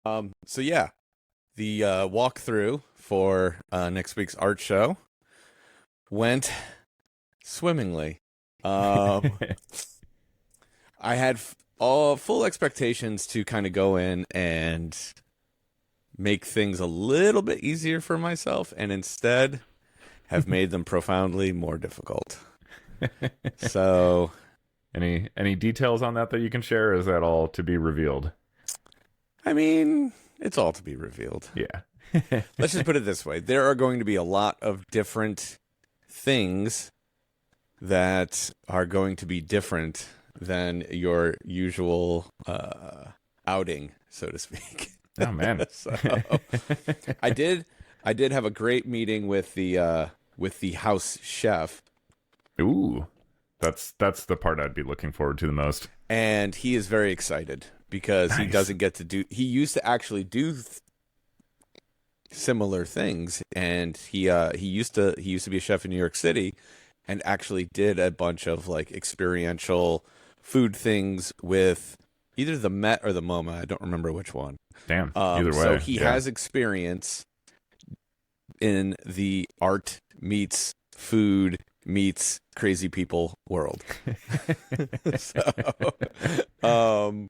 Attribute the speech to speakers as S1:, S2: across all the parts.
S1: So yeah, the walkthrough for next week's art show went swimmingly. Um, I had all full expectations to kind of go in and make things a little bit easier for myself, and instead have made them profoundly more difficult. So,
S2: Any details on that you can share? Or is that all to be revealed?
S1: I mean, it's all to be revealed.
S2: Yeah.
S1: Let's just put it this way. There are going to be a lot of different things that are going to be different than your usual outing, so to speak.
S2: Oh man.
S1: So I did have a great meeting with the house chef.
S2: Ooh. That's the part I'd be looking forward to the most.
S1: And he is very excited because he doesn't get to do. He used to actually do similar things, and he used to be a chef in New York City, and actually did a bunch of like experiential food things with either the Met or the MoMA. I don't remember which one.
S2: Damn. Either way.
S1: So he has experience in the art meets food meets crazy people world. So,
S2: oh,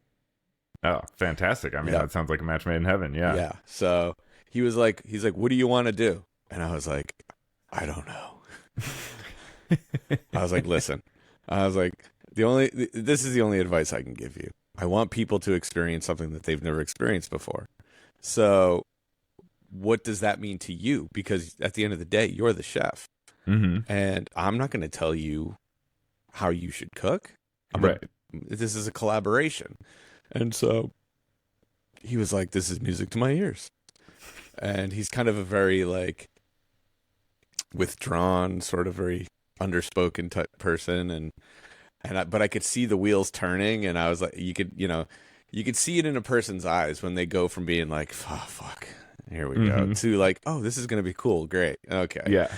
S2: fantastic. I mean,
S1: yeah.
S2: That sounds like a match made in heaven. Yeah.
S1: Yeah. So he's like, what do you want to do? And I was like, I don't know. I was like, listen, this is the only advice I can give you. I want people to experience something that they've never experienced before. So what does that mean to you? Because at the end of the day, you're the chef.
S2: Mm-hmm.
S1: And I'm not going to tell you how you should cook. This is a collaboration. And so he was like, this is music to my ears. And he's kind of a very like withdrawn, sort of very underspoken type person. But I could see the wheels turning, and I was like, you could see it in a person's eyes when they go from being like, oh, fuck, here we go, to like, oh, this is going to be cool. Great. Okay.
S2: Yeah.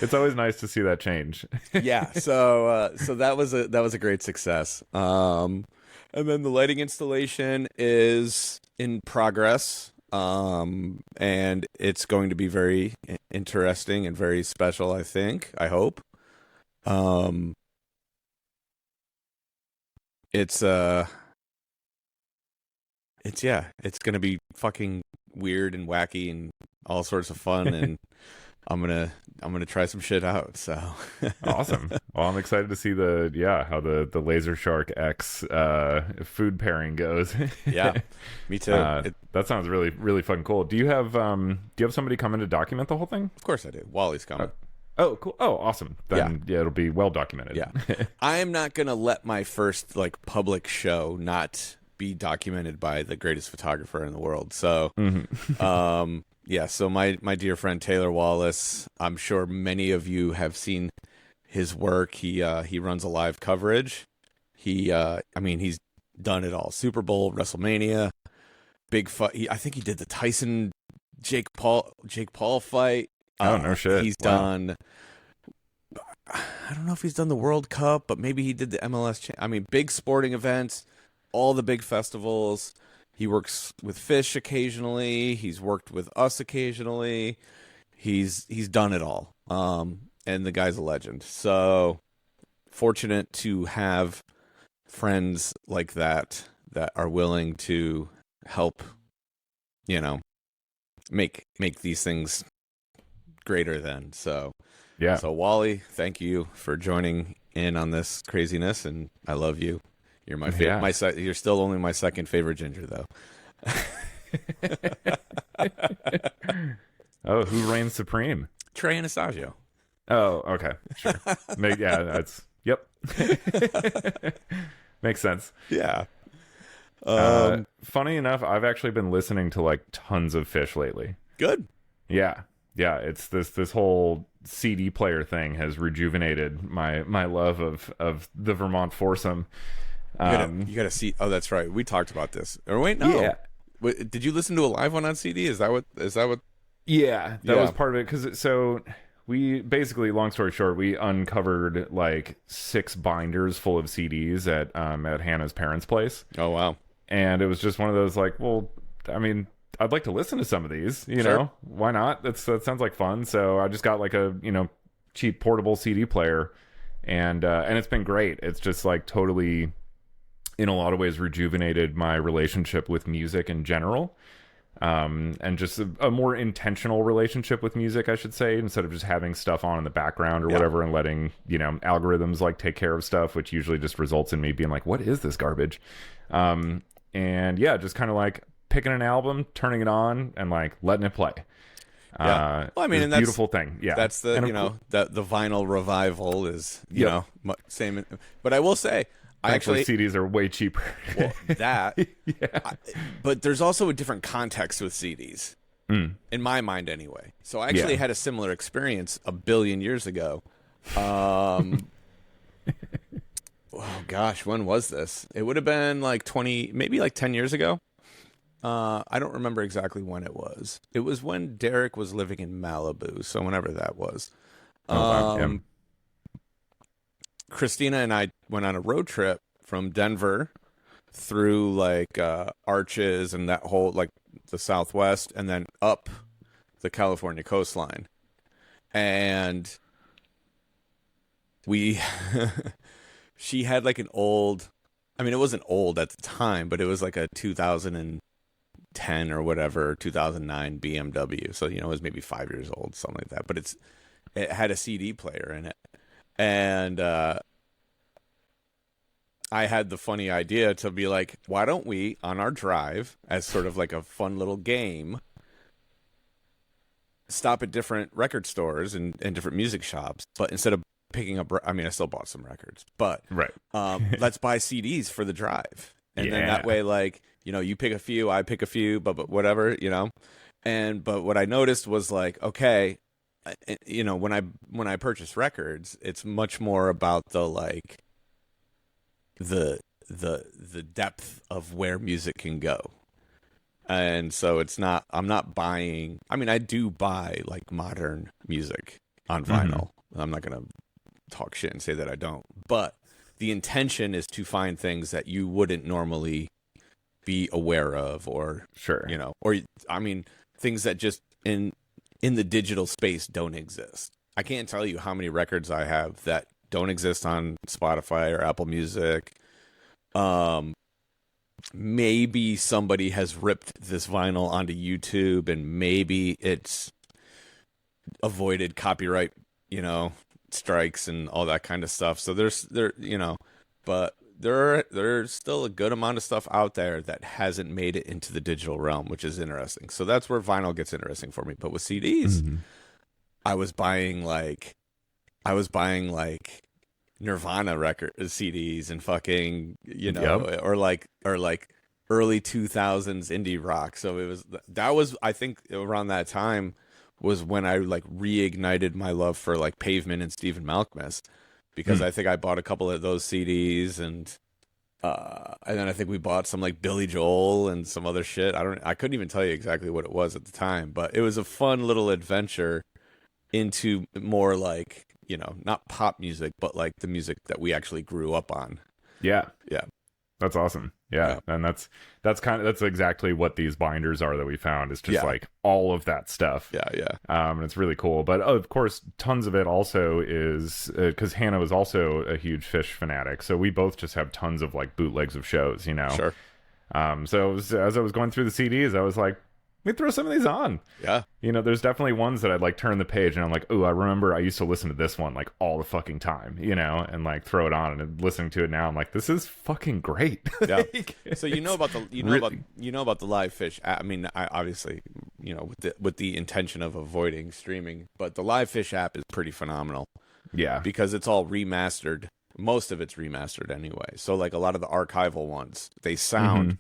S2: It's always nice to see that change.
S1: Yeah. So that was a great success. And then the lighting installation is in progress. And it's going to be very interesting and very special, I hope. It's going to be fucking weird and wacky and all sorts of fun, and I'm going to try some shit out. So
S2: awesome. Well, I'm excited to see how the Laser Shark X food pairing goes.
S1: Yeah, me too.
S2: That sounds really, really fun. Cool. Do you have somebody come in to document the whole thing?
S1: Of course I do. Wally's coming.
S2: Oh, cool. Oh, awesome. Then yeah, it'll be well documented.
S1: Yeah. I am not going to let my first like public show not be documented by the greatest photographer in the world. So, yeah. So my dear friend Taylor Wallace, I'm sure many of you have seen his work. He runs a live coverage. He's done it all: Super Bowl, WrestleMania, big fight. I think he did the Tyson Jake Paul fight.
S2: Oh no shit!
S1: He's done. I don't know if he's done the World Cup, but maybe he did the MLS. Big sporting events, all the big festivals. He works with Fish occasionally. He's worked with us occasionally. He's done it all. And the guy's a legend. So fortunate to have friends like that are willing to help, make these things greater than. So
S2: yeah.
S1: So Wally, thank you for joining in on this craziness, and I love you. You're my favorite.
S2: Yeah.
S1: You're still only my second favorite ginger, though.
S2: Oh, who reigns supreme?
S1: Trey Anastasio.
S2: Oh, okay, sure. That's yep. Makes sense.
S1: Yeah.
S2: Funny enough, I've actually been listening to like tons of Fish lately.
S1: Good.
S2: Yeah. It's this whole CD player thing has rejuvenated my love of the Vermont foursome.
S1: You gotta see. Oh, that's right. We talked about this. Or wait, no.
S2: Yeah.
S1: Did you listen to a live one on CD? Is that what?
S2: Yeah, that was part of it. Because we basically, long story short, we uncovered like 6 binders full of CDs at Hannah's parents' place.
S1: Oh wow.
S2: And it was just one of those like, well, I mean, I'd like to listen to some of these, you know, why not? That sounds like fun. So I just got like a, cheap portable CD player, and it's been great. It's just like totally, in a lot of ways, rejuvenated my relationship with music in general. And just a more intentional relationship with music, I should say, instead of just having stuff on in the background or whatever and letting, algorithms like take care of stuff, which usually just results in me being like, what is this garbage? And yeah, just kind of like picking an album, turning it on, and like letting it play.
S1: Yeah. Well, I mean, and that's
S2: beautiful thing. Yeah.
S1: That's the, the vinyl revival is, same. But I will say,
S2: Actually, CDs are way cheaper.
S1: Well, but there's also a different context with CDs, in my mind anyway. So I actually had a similar experience a billion years ago. Oh gosh, when was this? It would have been like 20, maybe like 10 years ago. I don't remember exactly when it was. It was when Derek was living in Malibu, so whenever that was. Christina and I went on a road trip from Denver through like Arches and that whole like the Southwest, and then up the California coastline. And we she had like an old, I mean, it wasn't old at the time, but it was like a 2010 or whatever, 2009 BMW. So, it was maybe 5 years old, something like that. But it had a CD player in it. And I had the funny idea to be like, why don't we, on our drive, as sort of like a fun little game, stop at different record stores and different music shops, but instead of picking up, I mean, I still bought some records, but let's buy CDs for the drive. And then that way, like, you pick a few, I pick a few, but whatever, but what I noticed was like, okay, when I purchase records, it's much more about the like the depth of where music can go. And so I'm not buying, I mean, I do buy like modern music on vinyl. I'm not going to talk shit and say that I don't, but the intention is to find things that you wouldn't normally be aware of, or or I mean, things that just in the digital space don't exist. I can't tell you how many records I have that don't exist on Spotify or Apple Music. Maybe somebody has ripped this vinyl onto YouTube, and maybe it's avoided copyright, strikes and all that kind of stuff. So there's still a good amount of stuff out there that hasn't made it into the digital realm, which is interesting. So that's where vinyl gets interesting for me. But with CDs, I was buying like Nirvana record CDs and fucking, or like early 2000s indie rock. So that was I think around that time was when I like reignited my love for like Pavement and Stephen Malkmus, because I think I bought a couple of those CDs, and then I think we bought some like Billy Joel and some other shit. I couldn't even tell you exactly what it was at the time, but it was a fun little adventure into more like, not pop music, but like the music that we actually grew up on. Yeah.
S2: That's awesome. Yeah. And that's exactly what these binders are that we found. It's just like all of that stuff. And it's really cool. But of course, tons of it also is because Hannah was also a huge Phish fanatic. So we both just have tons of like bootlegs of shows,
S1: Sure.
S2: So as I was going through the CDs, I was like, let me throw some of these on.
S1: Yeah.
S2: There's definitely ones that I'd like turn the page and I'm like, oh, I remember I used to listen to this one like all the fucking time, and like throw it on, and listening to it now, I'm like, this is fucking great.
S1: Yeah. So about the live Phish. I mean, I obviously, with the intention of avoiding streaming, but the live Phish app is pretty phenomenal.
S2: Yeah.
S1: Because it's all remastered. Most of it's remastered anyway. So like a lot of the archival ones, they sound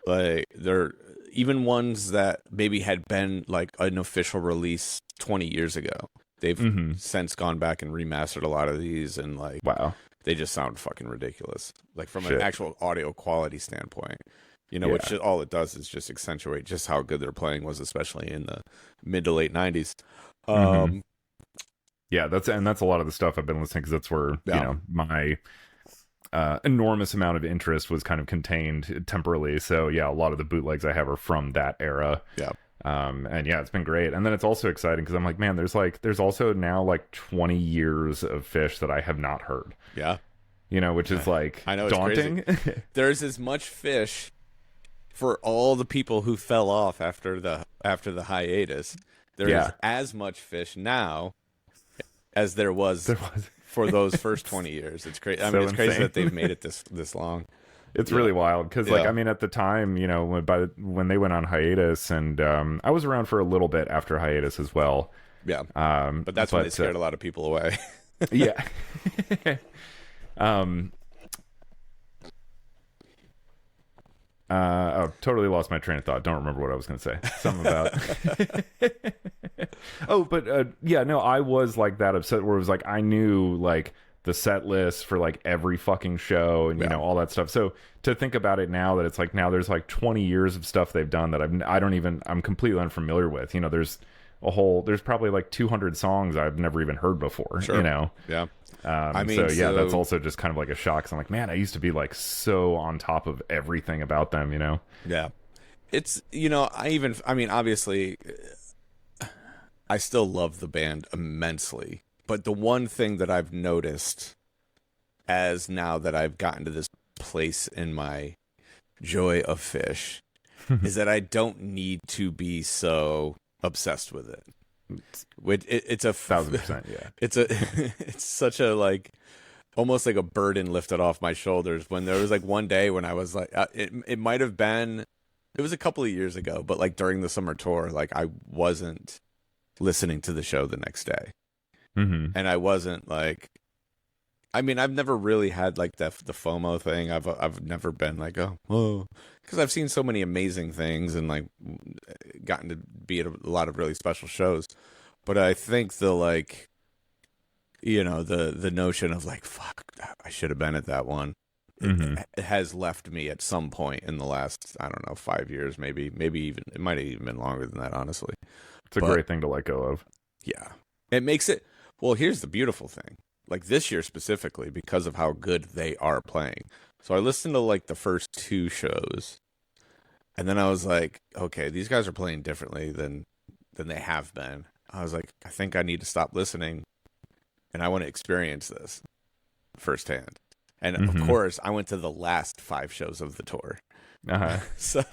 S1: like they're even ones that maybe had been like an official release 20 years ago. They've since gone back and remastered a lot of these, and like,
S2: wow,
S1: they just sound fucking ridiculous. Like from an actual audio quality standpoint, which all it does is just accentuate just how good their playing was, especially in the mid to late 90s.
S2: Yeah, that's a lot of the stuff I've been listening, because that's where my enormous amount of interest was kind of contained temporally. So yeah, a lot of the bootlegs I have are from that era.
S1: Yeah.
S2: And yeah, it's been great. And then it's also exciting because I'm like, man, there's also now like 20 years of Fish that I have not heard.
S1: Yeah.
S2: Which is like
S1: I know,
S2: daunting.
S1: There's as much Fish for all the people who fell off after the hiatus. There is as much Fish now as there was for those first 20 years. It's crazy. I mean, it's crazy that they've made it this long.
S2: It's really wild because, like, I mean, at the time, when they went on hiatus, and I was around for a little bit after hiatus as well.
S1: Yeah, but that's when they scared a lot of people away.
S2: Yeah. Totally lost my train of thought. Don't remember what I was going to say. Something about. I was like that upset where it was like I knew like the set list for like every fucking show and all that stuff. So to think about it now that it's like now there's like 20 years of stuff they've done that I'm completely unfamiliar with. There's probably like 200 songs I've never even heard before.
S1: Sure.
S2: Yeah. That's also just kind of like a shock. 'Cause I'm like, man, I used to be like so on top of everything about them.
S1: Yeah. It's obviously I still love the band immensely. But the one thing that I've noticed as now that I've gotten to this place in my joy of Fish is that I don't need to be so obsessed with it. It's a
S2: 1,000%, yeah.
S1: It's such a like almost like a burden lifted off my shoulders when there was like one day when I was like it might have been it was a couple of years ago, but like during the summer tour, like I wasn't listening to the show the next day.
S2: Mm-hmm.
S1: And I wasn't like, I mean, I've never really had like the FOMO thing. I've never been like, oh, because I've seen so many amazing things and like gotten to be at a lot of really special shows. But I think the like, the notion of like, fuck, I should have been at that one. It has left me at some point in the last, I don't know, 5 years, maybe even, it might have even been longer than that, honestly.
S2: It's a great thing to let go of.
S1: Yeah. It makes it, well, here's the beautiful thing. Like this year specifically, because of how good they are playing. So I listened to like the first 2 shows, and then I was like, okay, these guys are playing differently than they have been. I was like, I think I need to stop listening, and I want to experience this firsthand. And of course, I went to the last 5 shows of the tour. So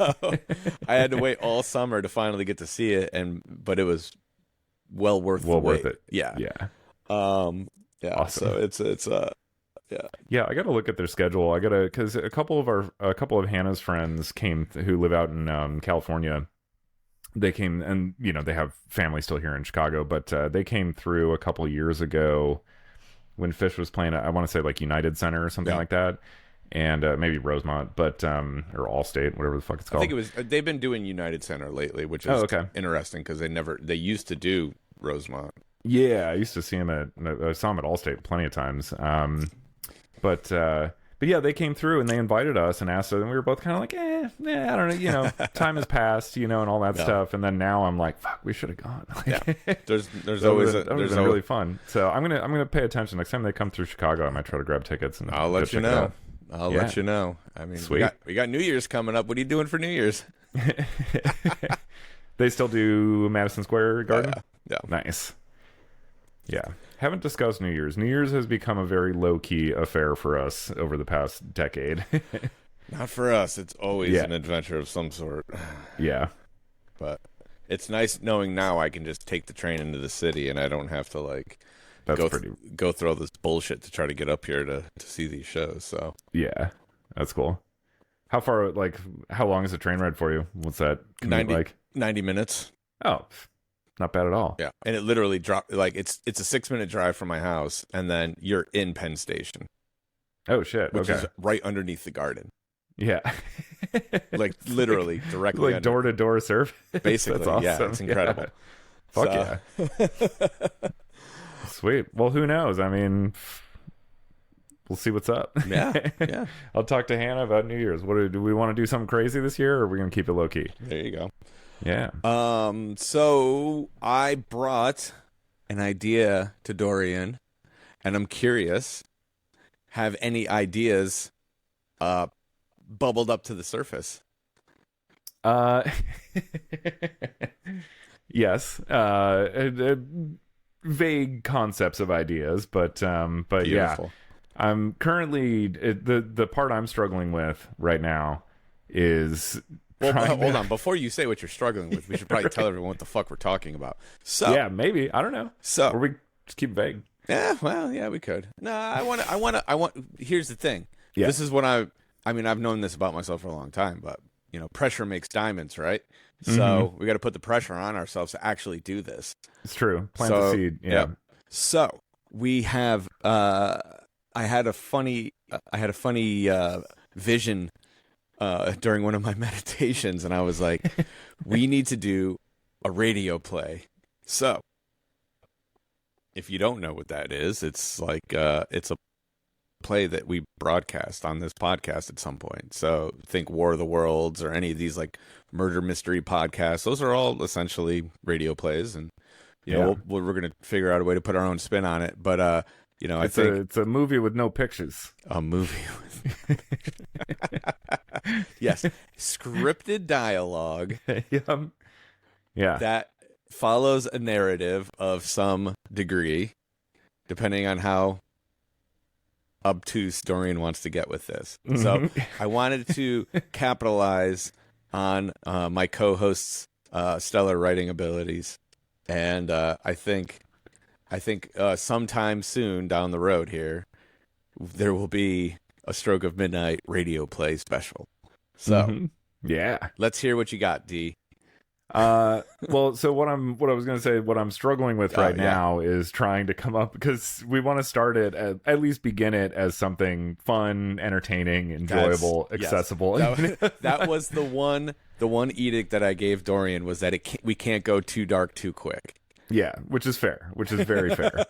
S1: I had to wait all summer to finally get to see it, but it was well worth it. Yeah.
S2: Awesome.
S1: So it's
S2: I got to look at their schedule. Because a couple of Hannah's friends who live out in California. They came, and they have family still here in Chicago, but they came through a couple years ago when Fish was playing. I want to say like United Center or something like that, and maybe Rosemont, but or Allstate, whatever the fuck it's called.
S1: I think it was. They've been doing United Center lately, which is interesting because they used to do Rosemont.
S2: Yeah, I used to see him I saw him at Allstate plenty of times. But yeah, they came through and they invited us and asked us, and we were both kind of like, I don't know, time has passed, and all that stuff. And then now I'm like, fuck, we should have gone.
S1: There's always
S2: really fun. So I'm gonna pay attention next time they come through Chicago. I might try to grab tickets and
S1: I'll let you know. Let you know. I mean,
S2: sweet.
S1: We got New Year's coming up. What are you doing for New Year's?
S2: They still do Madison Square Garden?
S1: Yeah.
S2: Nice. Yeah. Haven't discussed New Year's. New Year's has become a very low-key affair for us over the past decade.
S1: Not for us. It's always an adventure of some sort.
S2: Yeah.
S1: But it's nice knowing now I can just take the train into the city and I don't have to like go through all this bullshit to try to get up here to see these shows. So
S2: yeah, that's cool. How long is the train ride for you? What's that?
S1: 90 minutes.
S2: Oh, not bad at all.
S1: Yeah, and it literally dropped. Like it's a 6-minute drive from my house, and then you're in Penn Station.
S2: Oh shit!
S1: Which is right underneath the Garden.
S2: Yeah,
S1: like literally directly,
S2: like door to door service.
S1: Basically,
S2: that's awesome.
S1: Yeah, it's incredible.
S2: Yeah. Fuck yeah! Sweet. Well, who knows? I mean, we'll see what's up.
S1: Yeah.
S2: I'll talk to Hannah about New Year's. Do we want to do something crazy this year, or are we gonna keep it low key?
S1: There you go.
S2: Yeah.
S1: So I brought an idea to Dorian, and I'm curious, have any ideas bubbled up to the surface?
S2: Uh, yes. Vague concepts of ideas, but yeah.
S1: Beautiful.
S2: I'm currently the part I'm struggling with right now is
S1: Well,
S2: trying
S1: hold
S2: to-
S1: on. Before you say what you're struggling with, we should probably tell everyone what the fuck we're talking about. So,
S2: Yeah, maybe. I don't know.
S1: so
S2: Or we just keep vague.
S1: yeah, well, yeah, we could. No, I want. Here's the thing.
S2: Yeah.
S1: This is what I mean, I've known this about myself for a long time, but pressure makes diamonds, right? So we got to put the pressure on ourselves to actually do this.
S2: It's true. Plant the seed. Yeah.
S1: Yep. So we have. I had a funny vision during one of my meditations, and I was like, we need to do a radio play. So if you don't know what that is, it's like it's a play that we broadcast on this podcast at some point. So think War of the Worlds or any of these like murder mystery podcasts. Those are all essentially radio plays, and we're going to figure out a way to put our own spin on it. But I think
S2: it's a movie with no pictures.
S1: a movie with yes, scripted dialogue
S2: Yeah.
S1: that follows a narrative of some degree, depending on how obtuse Dorian wants to get with this. So I wanted to capitalize on my co-host's stellar writing abilities, and I think sometime soon down the road here, there will be a Stroke of Midnight radio play special. So
S2: yeah.
S1: let's hear what you got, D.
S2: Well, so what I was going to say, what I'm struggling with right now is trying to come up, because we want to start it at least begin it as something fun, entertaining, enjoyable, accessible.
S1: That was the one edict that I gave Dorian, was that we can't go too dark too quick.
S2: Yeah, which is fair, which is very fair.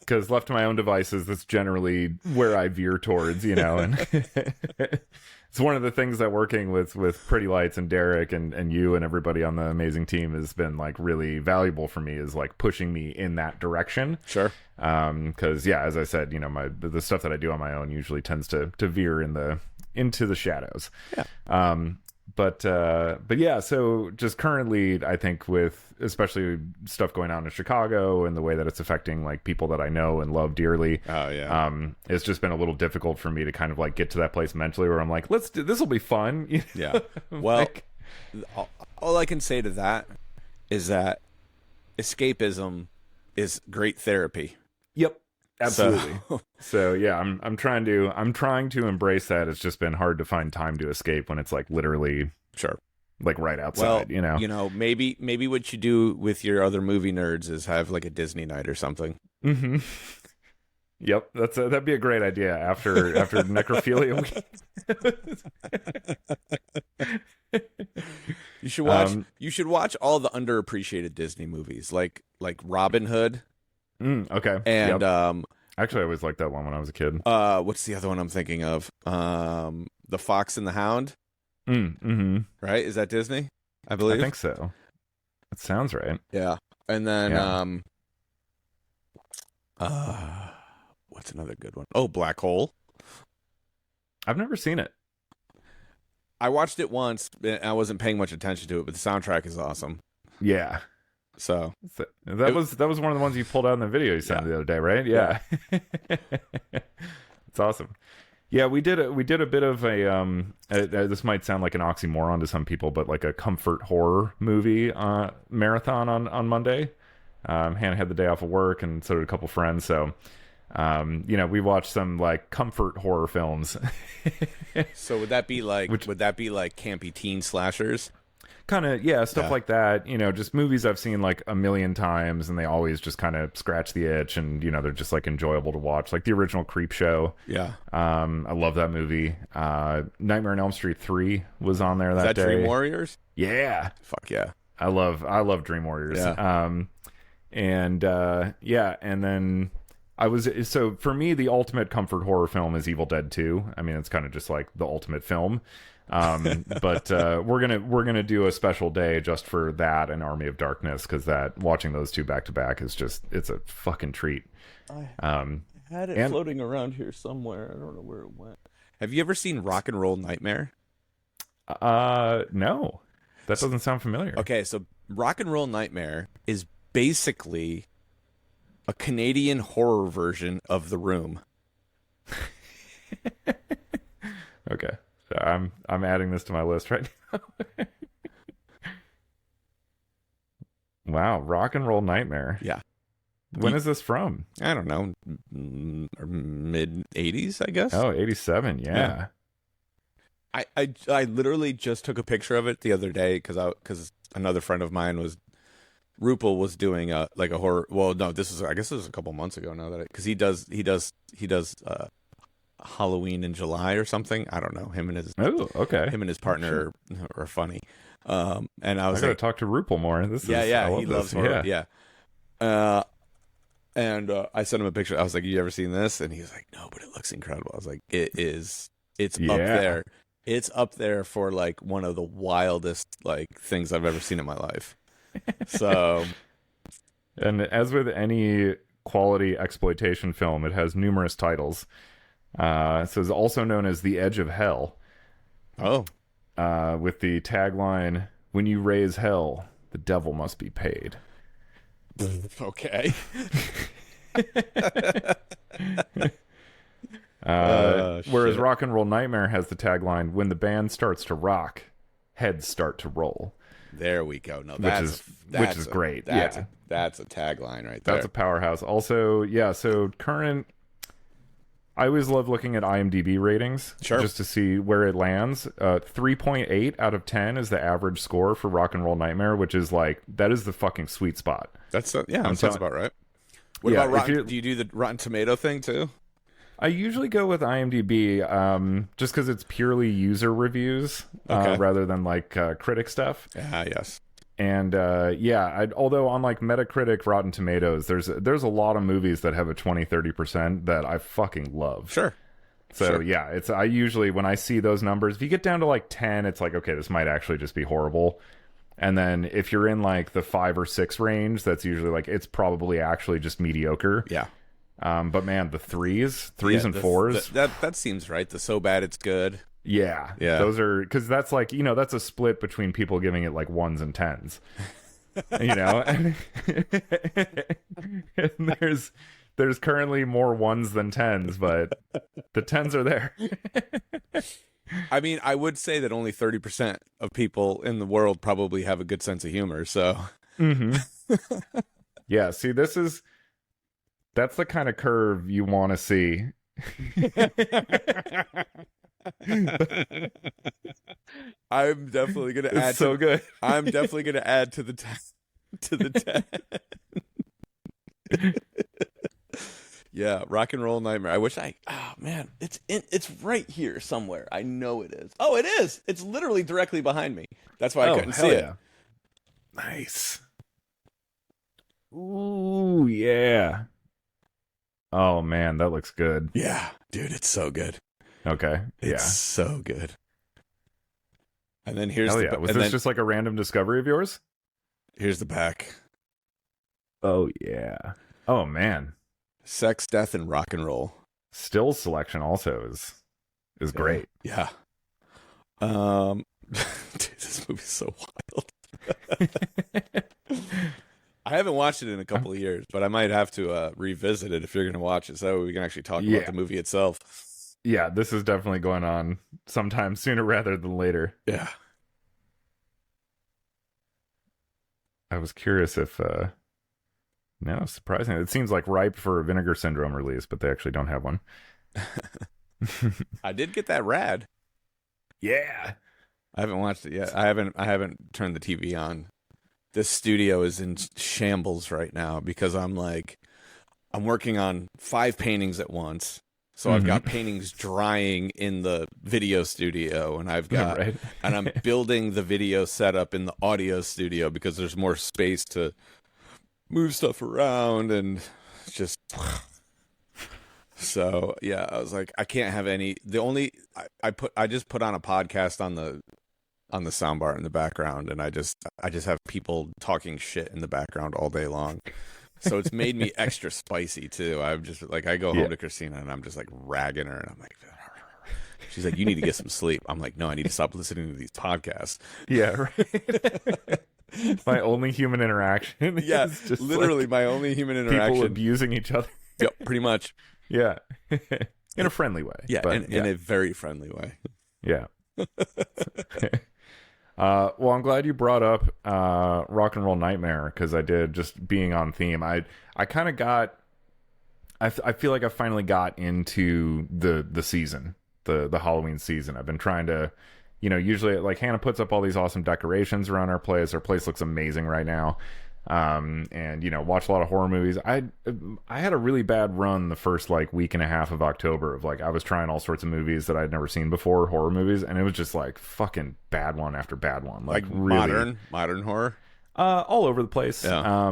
S2: Because left to my own devices, that's generally where I veer towards, and it's one of the things that working with Pretty Lights and Derek and you and everybody on the amazing team has been like really valuable for me, is like pushing me in that direction.
S1: Sure.
S2: Because as I said, the stuff that I do on my own usually tends to veer into the shadows.
S1: Yeah.
S2: But yeah, so just currently, I think with especially stuff going on in Chicago and the way that it's affecting like people that I know and love dearly.
S1: Oh yeah.
S2: It's just been a little difficult for me to kind of like get to that place mentally where I'm like, this will be fun.
S1: Yeah. Well, all I can say to that is that escapism is great therapy.
S2: Yep. Absolutely. So yeah, I'm trying to embrace that. It's just been hard to find time to escape when it's like literally like right outside,
S1: Well, maybe what you do with your other movie nerds is have like a Disney night or something.
S2: Mm-hmm. Yep, that'd be a great idea after necrophilia week.
S1: You should watch all the underappreciated Disney movies, like Robin Hood.
S2: Okay.
S1: And
S2: actually, I always liked that one when I was a kid.
S1: What's the other one I'm thinking of? The Fox and the Hound.
S2: Mm-hmm.
S1: Right? Is that Disney? I believe.
S2: I think so. That sounds right.
S1: Yeah. And then what's another good one? Oh, Black Hole.
S2: I've never seen it.
S1: I watched it once, and I wasn't paying much attention to it, but the soundtrack is awesome.
S2: Yeah.
S1: So
S2: that was one of the ones you pulled out in the video you sent me the other day, right? Yeah. It's awesome. Yeah, we did a bit of a this might sound like an oxymoron to some people, but like a comfort horror movie marathon on Monday. Hannah had the day off of work, and so did a couple friends. So, we watched some like comfort horror films.
S1: So would that be like campy teen slashers?
S2: Kind of, yeah, stuff like that. Just movies I've seen like a million times, and they always just kind of scratch the itch, and they're just like enjoyable to watch. Like the original Creep Show.
S1: Yeah.
S2: I love that movie. Nightmare on Elm Street 3 was on there that day.
S1: Is that Dream Warriors?
S2: Yeah.
S1: Fuck yeah.
S2: I love Dream Warriors.
S1: Yeah.
S2: And then So for me, the ultimate comfort horror film is Evil Dead 2. I mean, it's kind of just like the ultimate film. But we're gonna do a special day just for that and Army of Darkness, because that watching those two back to back is it's a fucking treat.
S1: I had it floating around here somewhere. I don't know where it went. Have you ever seen Rock and Roll Nightmare?
S2: No, that doesn't sound familiar.
S1: Okay, so Rock and Roll Nightmare is basically a Canadian horror version of The Room.
S2: Okay, so I'm adding this to my list right now. Wow, Rock and Roll Nightmare.
S1: Yeah.
S2: When is this from?
S1: I don't know, mid 80s, I guess.
S2: Oh, 87, yeah.
S1: I literally just took a picture of it the other day because another friend of mine Rupel was doing a horror. Well, no, I guess this was a couple months ago now because he does Halloween in July or something. I don't know. Him and his partner are funny. And I
S2: gotta talk to Rupel more.
S1: He loves horror. Yeah. And I sent him a picture. I was like, "You ever seen this?" And he was like, "No, but it looks incredible." I was like, It's up there. It's up there for like one of the wildest like things I've ever seen in my life." So,
S2: and as with any quality exploitation film, it has numerous titles. So it's also known as The Edge of Hell.
S1: Oh.
S2: With the tagline, "When you raise hell, the devil must be paid."
S1: Okay.
S2: Whereas Rock and Roll Nightmare has the tagline, "When the band starts to rock, heads start to roll."
S1: There we go. No,
S2: which is great.
S1: That's a tagline right there.
S2: That's a powerhouse. Also, yeah, so current... I always love looking at IMDb ratings, just to see where it lands. 3.8 out of 10 is the average score for Rock and Roll Nightmare, which is like, that is the fucking sweet spot.
S1: That sounds about right. What about Rotten? Do you do the Rotten Tomato thing too?
S2: I usually go with IMDb, just because it's purely user reviews rather than like critic stuff.
S1: Yes.
S2: And although on like Metacritic, Rotten Tomatoes, there's a lot of movies that have a 20-30% that I fucking love. Sure. So yeah, I usually, when I see those numbers, if you get down to like 10, it's like, okay, this might actually just be horrible. And then if you're in like the 5 or 6 range, that's usually like, it's probably actually just mediocre.
S1: Yeah.
S2: But man, the threes and fours,
S1: that seems right. The so bad it's good.
S2: Yeah. Those are, because that's like, that's a split between people giving it like 1s and 10s. And there's currently more 1s than 10s, but the 10s are there.
S1: I mean, I would say that only 30% of people in the world probably have a good sense of humor. So,
S2: yeah. See, that's the kind of curve you want to see.
S1: I'm definitely gonna add.
S2: So good.
S1: I'm definitely gonna add to the 10. Yeah, Rock and Roll Nightmare. I wish oh man, it's right here somewhere. I know it is. Oh, it is. It's literally directly behind me. That's why I couldn't see it.
S2: Nice. Ooh, yeah. Oh man, that looks good.
S1: Yeah, dude, it's so good.
S2: Okay.
S1: It's so good. And then here's
S2: Was this just like a random discovery of yours?
S1: Here's the back.
S2: Oh yeah. Oh man.
S1: Sex, Death, and Rock and Roll.
S2: Still selection also is great.
S1: Yeah. Dude, this movie's so wild. I haven't watched it in a couple of years, but I might have to revisit it if you're going to watch it, so we can actually talk about the movie itself.
S2: Yeah, this is definitely going on sometime sooner rather than later.
S1: Yeah.
S2: I was curious if... No, surprising. It seems like ripe for a Vinegar Syndrome release, but they actually don't have one.
S1: I did get that rad.
S2: Yeah.
S1: I haven't watched it yet. I haven't turned the TV on. This studio is in shambles right now because I'm working on 5 paintings at once. So I've got paintings drying in the video studio, and and I'm building the video setup in the audio studio because there's more space to move stuff around, and it's just So yeah, I was like, I can't have any. The only I just put on a podcast on the soundbar in the background, and I just have people talking shit in the background all day long. So it's made me extra spicy too. I'm just like, I go home to Christina and I'm just like ragging her, and I'm like, she's like, you need to get some sleep. I'm like, no, I need to stop listening to these podcasts.
S2: Yeah, right. My only human interaction.
S1: Yeah,
S2: is just
S1: literally
S2: like
S1: my only human interaction.
S2: people abusing each other.
S1: Yep, pretty much.
S2: Yeah, in a friendly way.
S1: Yeah,
S2: but,
S1: in a very friendly way.
S2: Yeah. Well, I'm glad you brought up Rock and Roll Nightmare, because I did, just being on theme. I kind of got. I feel like I finally got into the season, the Halloween season. I've been trying to, usually like Hannah puts up all these awesome decorations around our place. Our place looks amazing right now. And watch a lot of horror movies. I had a really bad run the first like week and a half of October of like, I was trying all sorts of movies that I'd never seen before, horror movies, and it was just like fucking bad one after bad one. Like really,
S1: modern horror,
S2: all over the place.
S1: Yeah.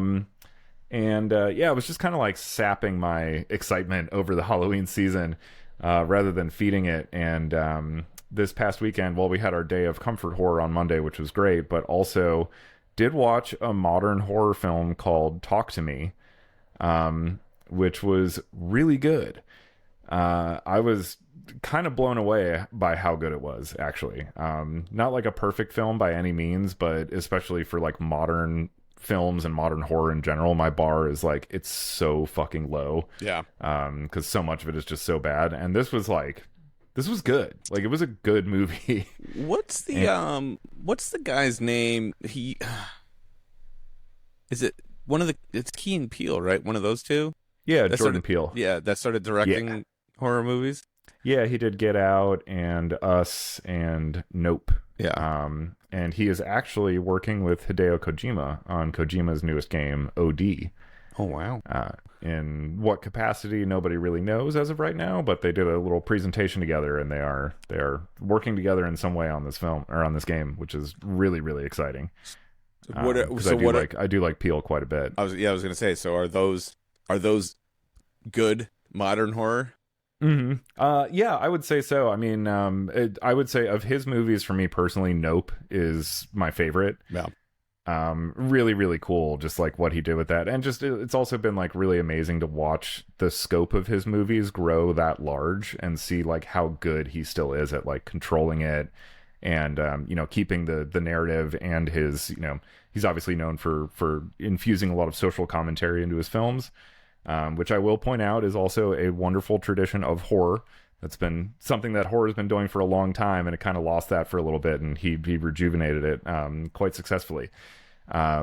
S2: It was just kind of like sapping my excitement over the Halloween season, rather than feeding it. And this past weekend, we had our day of comfort horror on Monday, which was great, but also did watch a modern horror film called Talk to Me, which was really good. I was kind of blown away by how good it was, actually. Not like a perfect film by any means, but especially for like modern films and modern horror in general, my bar is like, it's so fucking low.
S1: Yeah.
S2: Because so much of it is just so bad. And this was good. Like, it was a good movie.
S1: What's the guy's name? Is it one of the? It's Key and Peele, right? One of those two.
S2: Yeah, Jordan Peele.
S1: Yeah, that started directing horror movies.
S2: Yeah, he did Get Out and Us and Nope.
S1: Yeah.
S2: And he is actually working with Hideo Kojima on Kojima's newest game, OD.
S1: Oh, wow.
S2: In what capacity, nobody really knows as of right now, but they did a little presentation together, and they are working together in some way on this film, or on this game, which is really, really exciting. I do like Peele quite a bit.
S1: I was gonna say, so are those good modern horror?
S2: Mm-hmm. Yeah, I would say so. I mean, I would say of his movies, for me personally, Nope is my favorite.
S1: Yeah.
S2: Really, really cool, just like what he did with that. And just, it's also been like really amazing to watch the scope of his movies grow that large and see like how good he still is at like controlling it and, keeping the narrative, and his, he's obviously known for infusing a lot of social commentary into his films, which I will point out is also a wonderful tradition of horror. That's been something that horror has been doing for a long time, and it kind of lost that for a little bit, and he rejuvenated it quite successfully,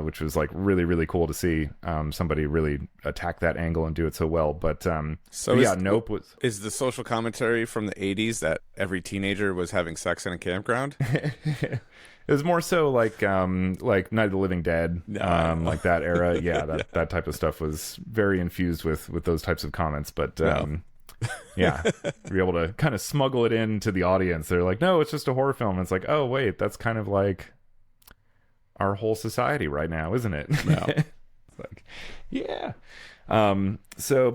S2: which was like really, really cool to see somebody really attack that angle and do it so well. But Nope was...
S1: Is the social commentary from the 80s that every teenager was having sex in a campground?
S2: It was more so like Night of the Living Dead, like that era. Yeah, that type of stuff was very infused with those types of comments, but... yeah, be able to kind of smuggle it into the audience. They're like, no, it's just a horror film. And it's like, oh wait, that's kind of like our whole society right now, isn't it?
S1: No.
S2: It's like, yeah. So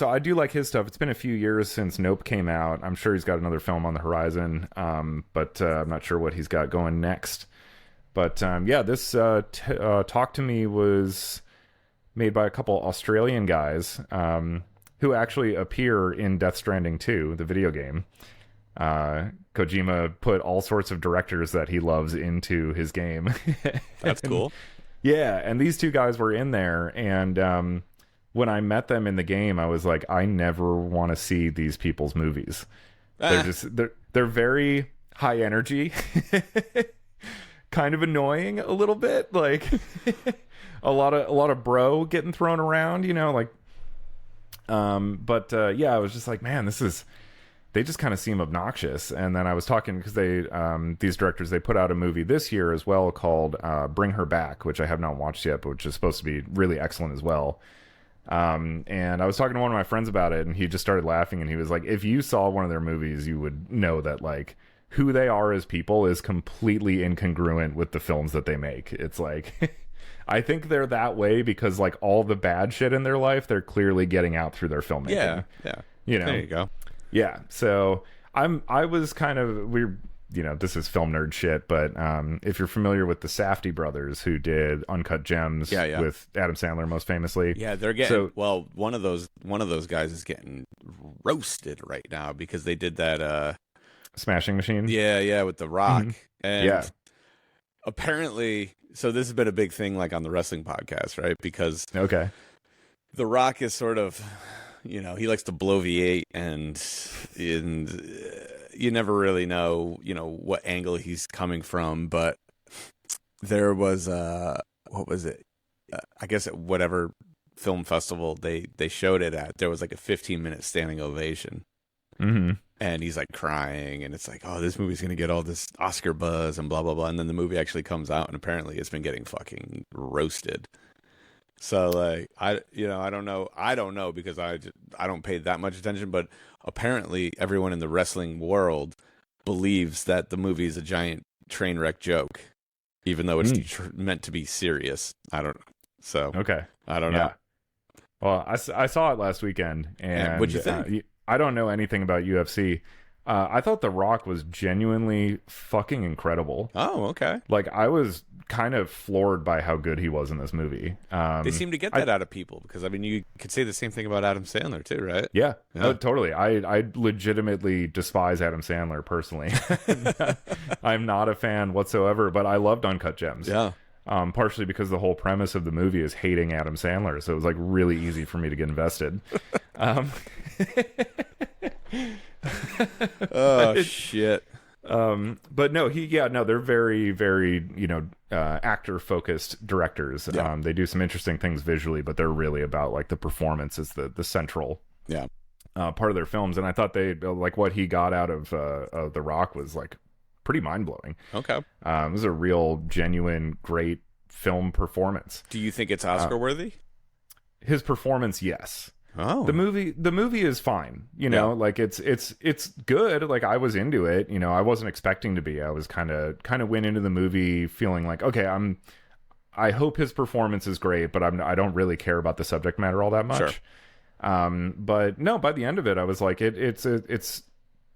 S2: I do like his stuff. It's been a few years since Nope came out. I'm sure he's got another film on the horizon, but I'm not sure what he's got going next. But this Talk to Me was made by a couple Australian guys, who actually appear in Death Stranding 2, the video game. Kojima put all sorts of directors that he loves into his game.
S1: That's cool.
S2: Yeah, and these two guys were in there, and when I met them in the game, I was like, I never want to see these people's movies. They're very high energy, kind of annoying a little bit, like a lot of bro getting thrown around, like. I was just like, man, they just kind of seem obnoxious. And then I was talking, because these directors, they put out a movie this year as well called Bring Her Back, which I have not watched yet, but which is supposed to be really excellent as well. And I was talking to one of my friends about it, and he just started laughing, and he was like, if you saw one of their movies, you would know that like who they are as people is completely incongruent with the films that they make. It's like... I think they're that way because like all the bad shit in their life, they're clearly getting out through their filmaking.
S1: Yeah.
S2: You know?
S1: There you go.
S2: Yeah. So I was kind of this is film nerd shit, but if you're familiar with the Safdie brothers who did Uncut Gems with Adam Sandler most famously.
S1: Yeah, they're getting one of those guys is getting roasted right now because they did that
S2: Smashing Machine.
S1: Yeah, with The Rock. And apparently, so this has been a big thing like on the wrestling podcast, right? Because The Rock is sort of, he likes to bloviate and you never really know, what angle he's coming from. But there was, what was it? I guess at whatever film festival they showed it at, there was like a 15-minute standing ovation.
S2: Mm-hmm.
S1: And he's like crying, and it's like, oh, this movie's gonna get all this Oscar buzz and blah blah blah. And then the movie actually comes out, and apparently it's been getting fucking roasted. So like, I don't know because I don't pay that much attention, but apparently everyone in the wrestling world believes that the movie is a giant train wreck joke, even though it's meant to be serious. I don't know. So I don't know.
S2: Well, I saw it last weekend, and
S1: what'd you think?
S2: I don't know anything about UFC. I thought The Rock was genuinely fucking incredible.
S1: Oh, okay.
S2: Like, I was kind of floored by how good he was in this movie.
S1: They seem to get that out of people because, I mean, you could say the same thing about Adam Sandler too, right?
S2: Yeah. No, totally. I legitimately despise Adam Sandler personally. I'm not a fan whatsoever, but I loved Uncut Gems.
S1: Yeah.
S2: Partially because the whole premise of the movie is hating Adam Sandler, so it was like really easy for me to get invested.
S1: Shit.
S2: But no, they're very, very, actor focused directors.
S1: Yeah.
S2: They do some interesting things visually, but they're really about like the performance is the central part of their films. And I thought they like what he got out of The Rock was like pretty mind blowing.
S1: Okay.
S2: It was a real genuine, great film performance.
S1: Do you think it's Oscar worthy?
S2: His performance, yes.
S1: Oh,
S2: the movie is fine. Like it's good. Like I was into it. I wasn't expecting to be. I was kind of went into the movie feeling like, okay, I hope his performance is great, but I don't really care about the subject matter all that much.
S1: Sure.
S2: But no, by the end of it, I was like, it's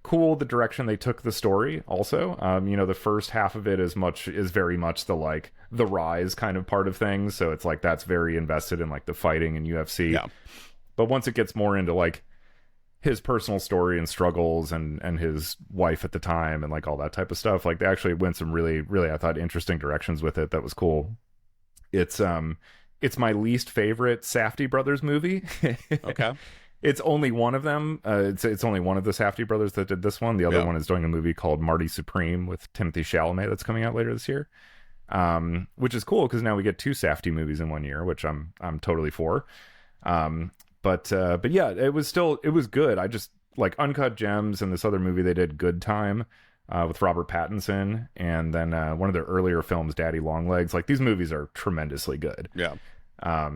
S2: cool the direction they took the story. Also, the first half of it is very much the rise kind of part of things. So it's like that's very invested in like the fighting and UFC.
S1: Yeah.
S2: But once it gets more into like his personal story and struggles and his wife at the time and like all that type of stuff, like they actually went some really, really, I thought, interesting directions with it. That was cool. It's my least favorite Safdie brothers movie.
S1: Okay.
S2: It's only one of them. It's only one of the Safdie brothers that did this one. The other one is doing a movie called Marty Supreme with Timothée Chalamet that's coming out later this year, which is cool because now we get two Safdie movies in one year, which I'm totally for. But yeah, it was good. I just like Uncut Gems and this other movie they did, Good Time, with Robert Pattinson, and then one of their earlier films, Daddy Longlegs. Like these movies are tremendously good.
S1: Yeah.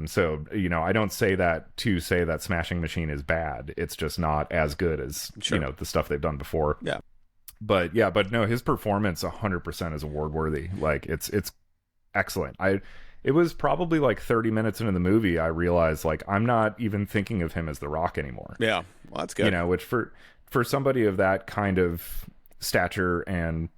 S2: So I don't say that to say that Smashing Machine is bad. It's just not as good as the stuff they've done before.
S1: Yeah.
S2: But no, his performance 100% is award worthy. Like it's excellent. It was probably like 30 minutes into the movie, I realized like I'm not even thinking of him as The Rock anymore.
S1: Yeah, well, that's good.
S2: Which for somebody of that kind of stature and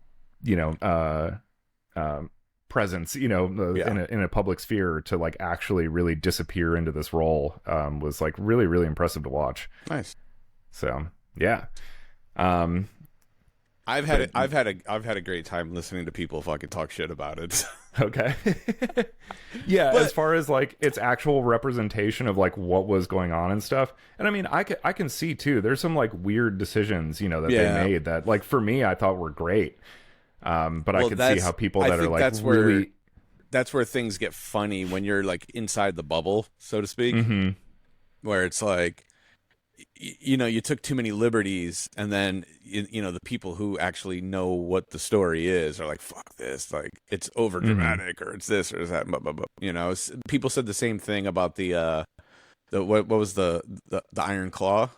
S2: presence, in a public sphere to like actually really disappear into this role was like really, really impressive to watch.
S1: Nice.
S2: So yeah.
S1: I've had a great time listening to people fucking talk shit about it.
S2: Okay. Yeah, as far as like its actual representation of like what was going on and stuff. And I mean, I can see too, there's some like weird decisions, that they made that like for me I thought were great. But I could see how people that are like
S1: that's where things get funny when you're like inside the bubble, so to speak, where it's like, you took too many liberties, and then the people who actually know what the story is are like, fuck this, like it's over dramatic or it's this or that, blah, blah, blah. People said the same thing about the what was the Iron Claw?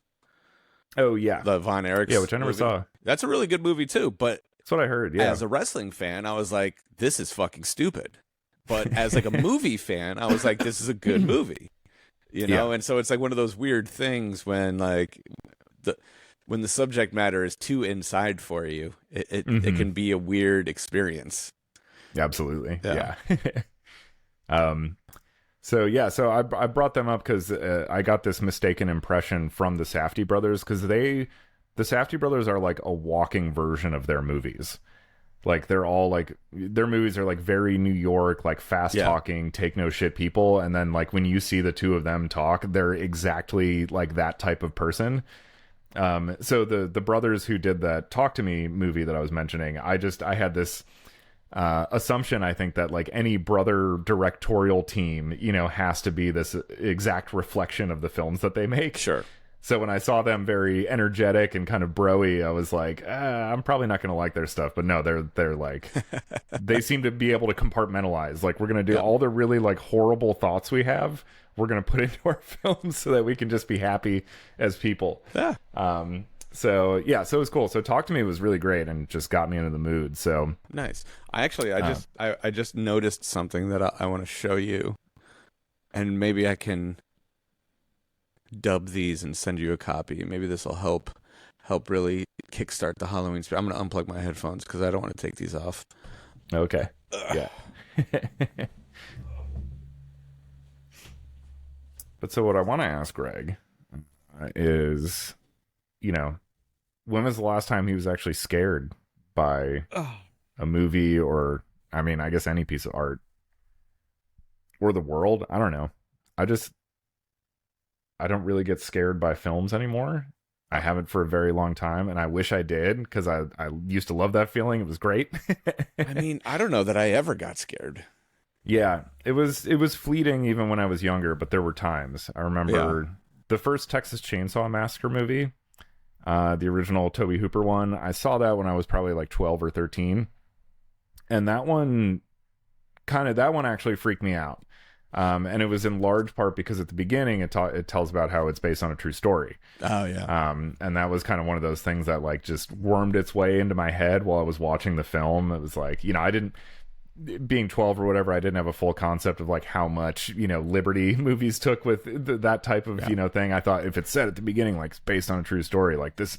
S2: Oh yeah,
S1: the Von Erichs,
S2: which I never saw.
S1: That's a really good movie too, but
S2: that's what I heard. Yeah,
S1: as a wrestling fan, I was like, this is fucking stupid. But as like a movie fan, I was like, this is a good movie. And so it's like one of those weird things when like when the subject matter is too inside for you, it can be a weird experience.
S2: Absolutely.
S1: Yeah.
S2: So I brought them up because I got this mistaken impression from the Safdie brothers, because the Safdie brothers are like a walking version of their movies. Like they're all like, their movies are like very New York, like fast talking, take no shit people. And then like when you see the two of them talk, they're exactly like that type of person. So the brothers who did that Talk to Me movie that I was mentioning, I had this assumption, I think, that like any brother directorial team, you know, has to be this exact reflection of the films that they make.
S1: Sure.
S2: So when I saw them very energetic and kind of broy, I was like, I'm probably not going to like their stuff. But no, they're like, they seem to be able to compartmentalize. Like, we're going to do all the really like horrible thoughts we have, we're going to put into our films so that we can just be happy as people.
S1: Yeah.
S2: So yeah, so it was cool. So Talk to Me was really great and just got me into the mood. So
S1: nice. I just noticed something that I want to show you, and maybe I can dub these and send you a copy. Maybe this will help really kickstart the Halloween spirit. I'm going to unplug my headphones because I don't want to take these off.
S2: Okay. Yeah. But so what I want to ask Greg is, you know, when was the last time he was actually scared by a movie, or, I mean, I guess any piece of art or the world? I don't know. I don't really get scared by films anymore. I haven't for a very long time, and I wish I did, because I used to love that feeling. It was great.
S1: I mean, I don't know that I ever got scared.
S2: Yeah, it was fleeting even when I was younger, but there were times. I remember the first Texas Chainsaw Massacre movie, the original Tobe Hooper one. I saw that when I was probably like 12 or 13. And that one actually freaked me out. And it was in large part because at the beginning it tells about how it's based on a true story.
S1: Oh yeah.
S2: And that was kind of one of those things that like just wormed its way into my head while I was watching the film. It was like, you know, being 12 or whatever, I didn't have a full concept of like how much, you know, liberty movies took with that type of, you know, thing. I thought if it said at the beginning, like, it's based on a true story, like this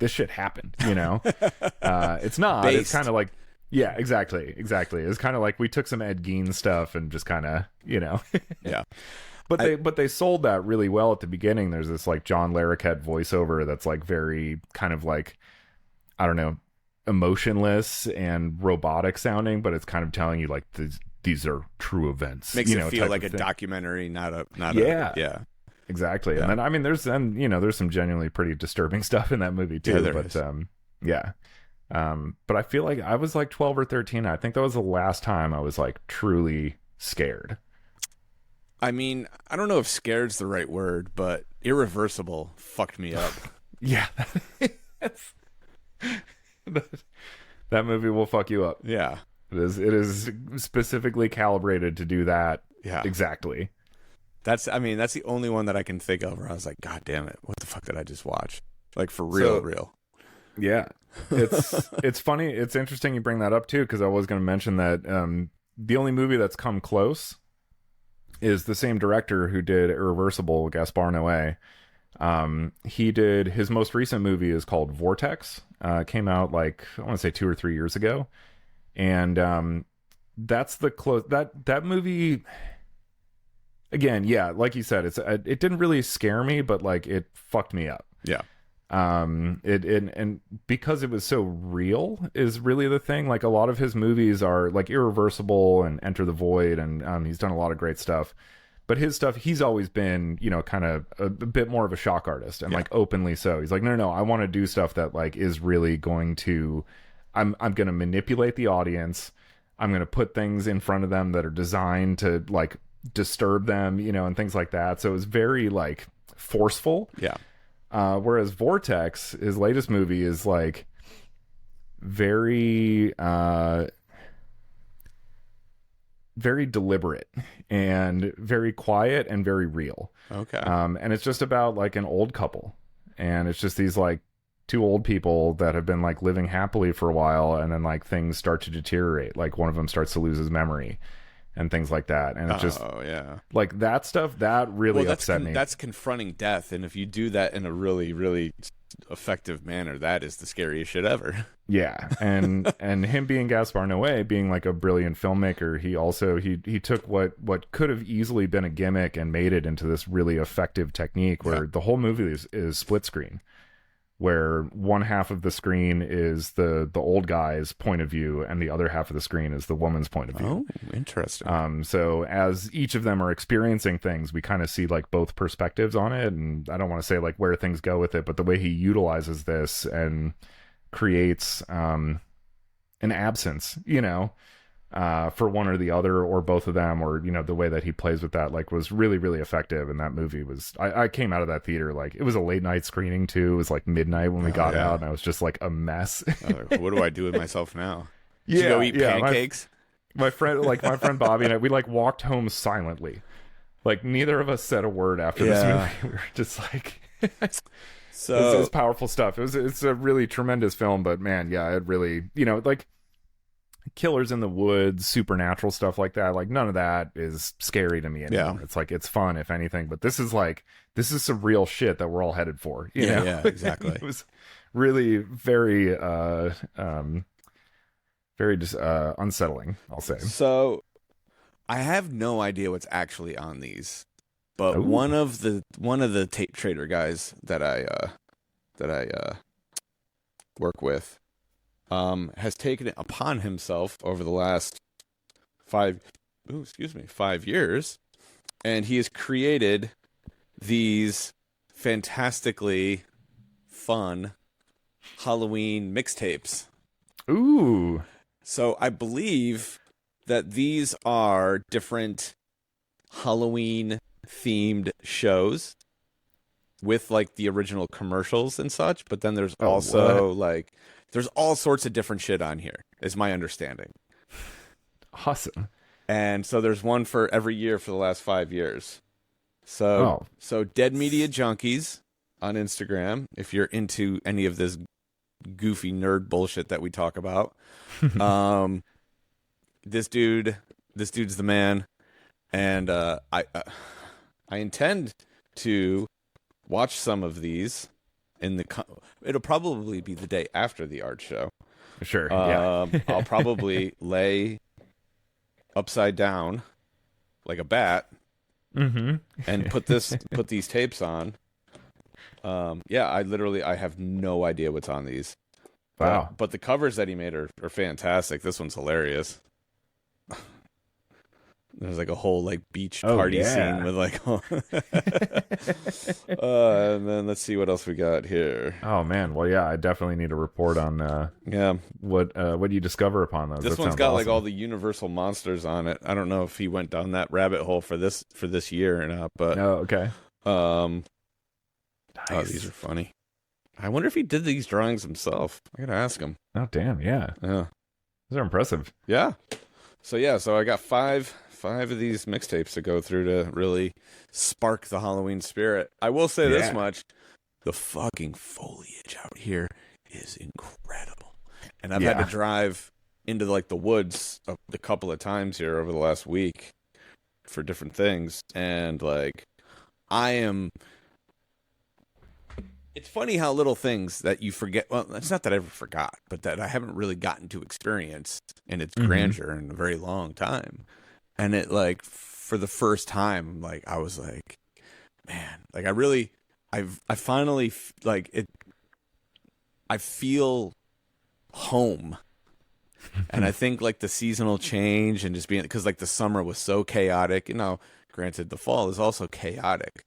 S2: shit happened, you know. It's not.
S1: Based.
S2: It's kind of like, yeah, exactly. It's kind of like we took some Ed Gein stuff and just kind of, you know.
S1: Yeah.
S2: But they sold that really well at the beginning. There's this like John Larroquette voiceover that's like very kind of like, I don't know, emotionless and robotic sounding, but it's kind of telling you like these are true events.
S1: Makes
S2: you
S1: it
S2: know,
S1: feel like a documentary, not a
S2: exactly.
S1: Yeah.
S2: And then I mean there's some genuinely pretty disturbing stuff in that movie too. But I feel like I was like 12 or 13. I think that was the last time I was like truly scared.
S1: I mean, I don't know if scared's the right word, but Irreversible fucked me up.
S2: Yeah. That movie will fuck you up.
S1: Yeah.
S2: It is specifically calibrated to do that.
S1: Yeah.
S2: Exactly.
S1: That's the only one that I can think of where I was like, God damn it, what the fuck did I just watch? Like, for real.
S2: Yeah. It's funny. It's interesting you bring that up too, because I was going to mention that the only movie that's come close is the same director who did Irreversible, Gaspar Noé. He did, his most recent movie is called Vortex. Came out like, I want to say 2 or 3 years ago. And that's the close, that movie, again, yeah, like you said, it didn't really scare me, but like it fucked me up.
S1: Yeah.
S2: And because it was so real is really the thing. Like a lot of his movies are like Irreversible and Enter the Void, and he's done a lot of great stuff. But his stuff, he's always been, you know, kind of a bit more of a shock artist, and like openly so. He's like, no, I want to do stuff that like is really going to, I'm going to manipulate the audience. I'm going to put things in front of them that are designed to like disturb them, you know, and things like that. So it was very like forceful.
S1: Yeah.
S2: Whereas Vortex, his latest movie, is like very very deliberate and very quiet and very real.
S1: Okay.
S2: And it's just about like an old couple, and it's just these like two old people that have been like living happily for a while, and then like things start to deteriorate. Like one of them starts to lose his memory and things like that. And it's just like that stuff that really upset me.
S1: That's confronting death. And if you do that in a really, really effective manner, that is the scariest shit ever.
S2: Yeah, and him being Gaspar Noé, being like a brilliant filmmaker, he also he took what could have easily been a gimmick and made it into this really effective technique where the whole movie is split screen, where one half of the screen is the old guy's point of view and the other half of the screen is the woman's point of view.
S1: Oh, interesting.
S2: So as each of them are experiencing things, we kind of see like both perspectives on it, and I don't want to say like where things go with it, but the way he utilizes this and creates an absence, for one or the other or both of them, or the way that he plays with that like was really, really effective. And that movie was, I came out of that theater like it was a late night screening too. It was like midnight when we got out, and I was just like a mess.
S1: What do I do with myself now? Did you go eat pancakes?
S2: My friend Bobby and I, we like walked home silently. Like neither of us said a word after this movie. We were just like so it's powerful stuff. It's a really tremendous film, but man, yeah, it really, like killers in the woods, supernatural stuff like that, like none of that is scary to me anymore. It's like it's fun if anything, but this is some real shit that we're all headed for, you know?
S1: Yeah, exactly.
S2: It was really very very just unsettling, I'll say.
S1: So I have no idea what's actually on these, but one of the tape trader guys that I work with has taken it upon himself over the last 5 years, and he has created these fantastically fun Halloween mixtapes.
S2: Ooh.
S1: So I believe that these are different Halloween themed shows with like the original commercials and such, but then there's also like there's all sorts of different shit on here, is my understanding.
S2: Awesome.
S1: And so there's one for every year for the last 5 years. So Dead Media Junkies on Instagram, if you're into any of this goofy nerd bullshit that we talk about. This dude's the man, and I intend to watch some of these it'll probably be the day after the art show.
S2: Sure. Yeah.
S1: I'll probably lay upside down like a bat and put these tapes on. I have no idea what's on these.
S2: Wow.
S1: But the covers that he made are fantastic. This one's hilarious. There's like a whole like beach party scene with like and then let's see what else we got here.
S2: Oh man, well yeah, I definitely need a report on what you discover upon those.
S1: This one's got awesome. Like all the Universal monsters on it. I don't know if he went down that rabbit hole for this year or not, but
S2: okay.
S1: Nice. Oh, these are funny. I wonder if he did these drawings himself. I gotta ask him.
S2: Oh damn, yeah. Those are impressive.
S1: Yeah. So I got five of these mixtapes to go through to really spark the Halloween spirit. I will say this much: the fucking foliage out here is incredible, and I've had to drive into like the woods a couple of times here over the last week for different things, and like it's funny how little things that you forget. Well, it's not that I ever forgot, but that I haven't really gotten to experience in its grandeur in a very long time. And it like for the first time, like I was like, man, like I finally like it. I feel home, and I think like the seasonal change and just being because like the summer was so chaotic. Granted, the fall is also chaotic,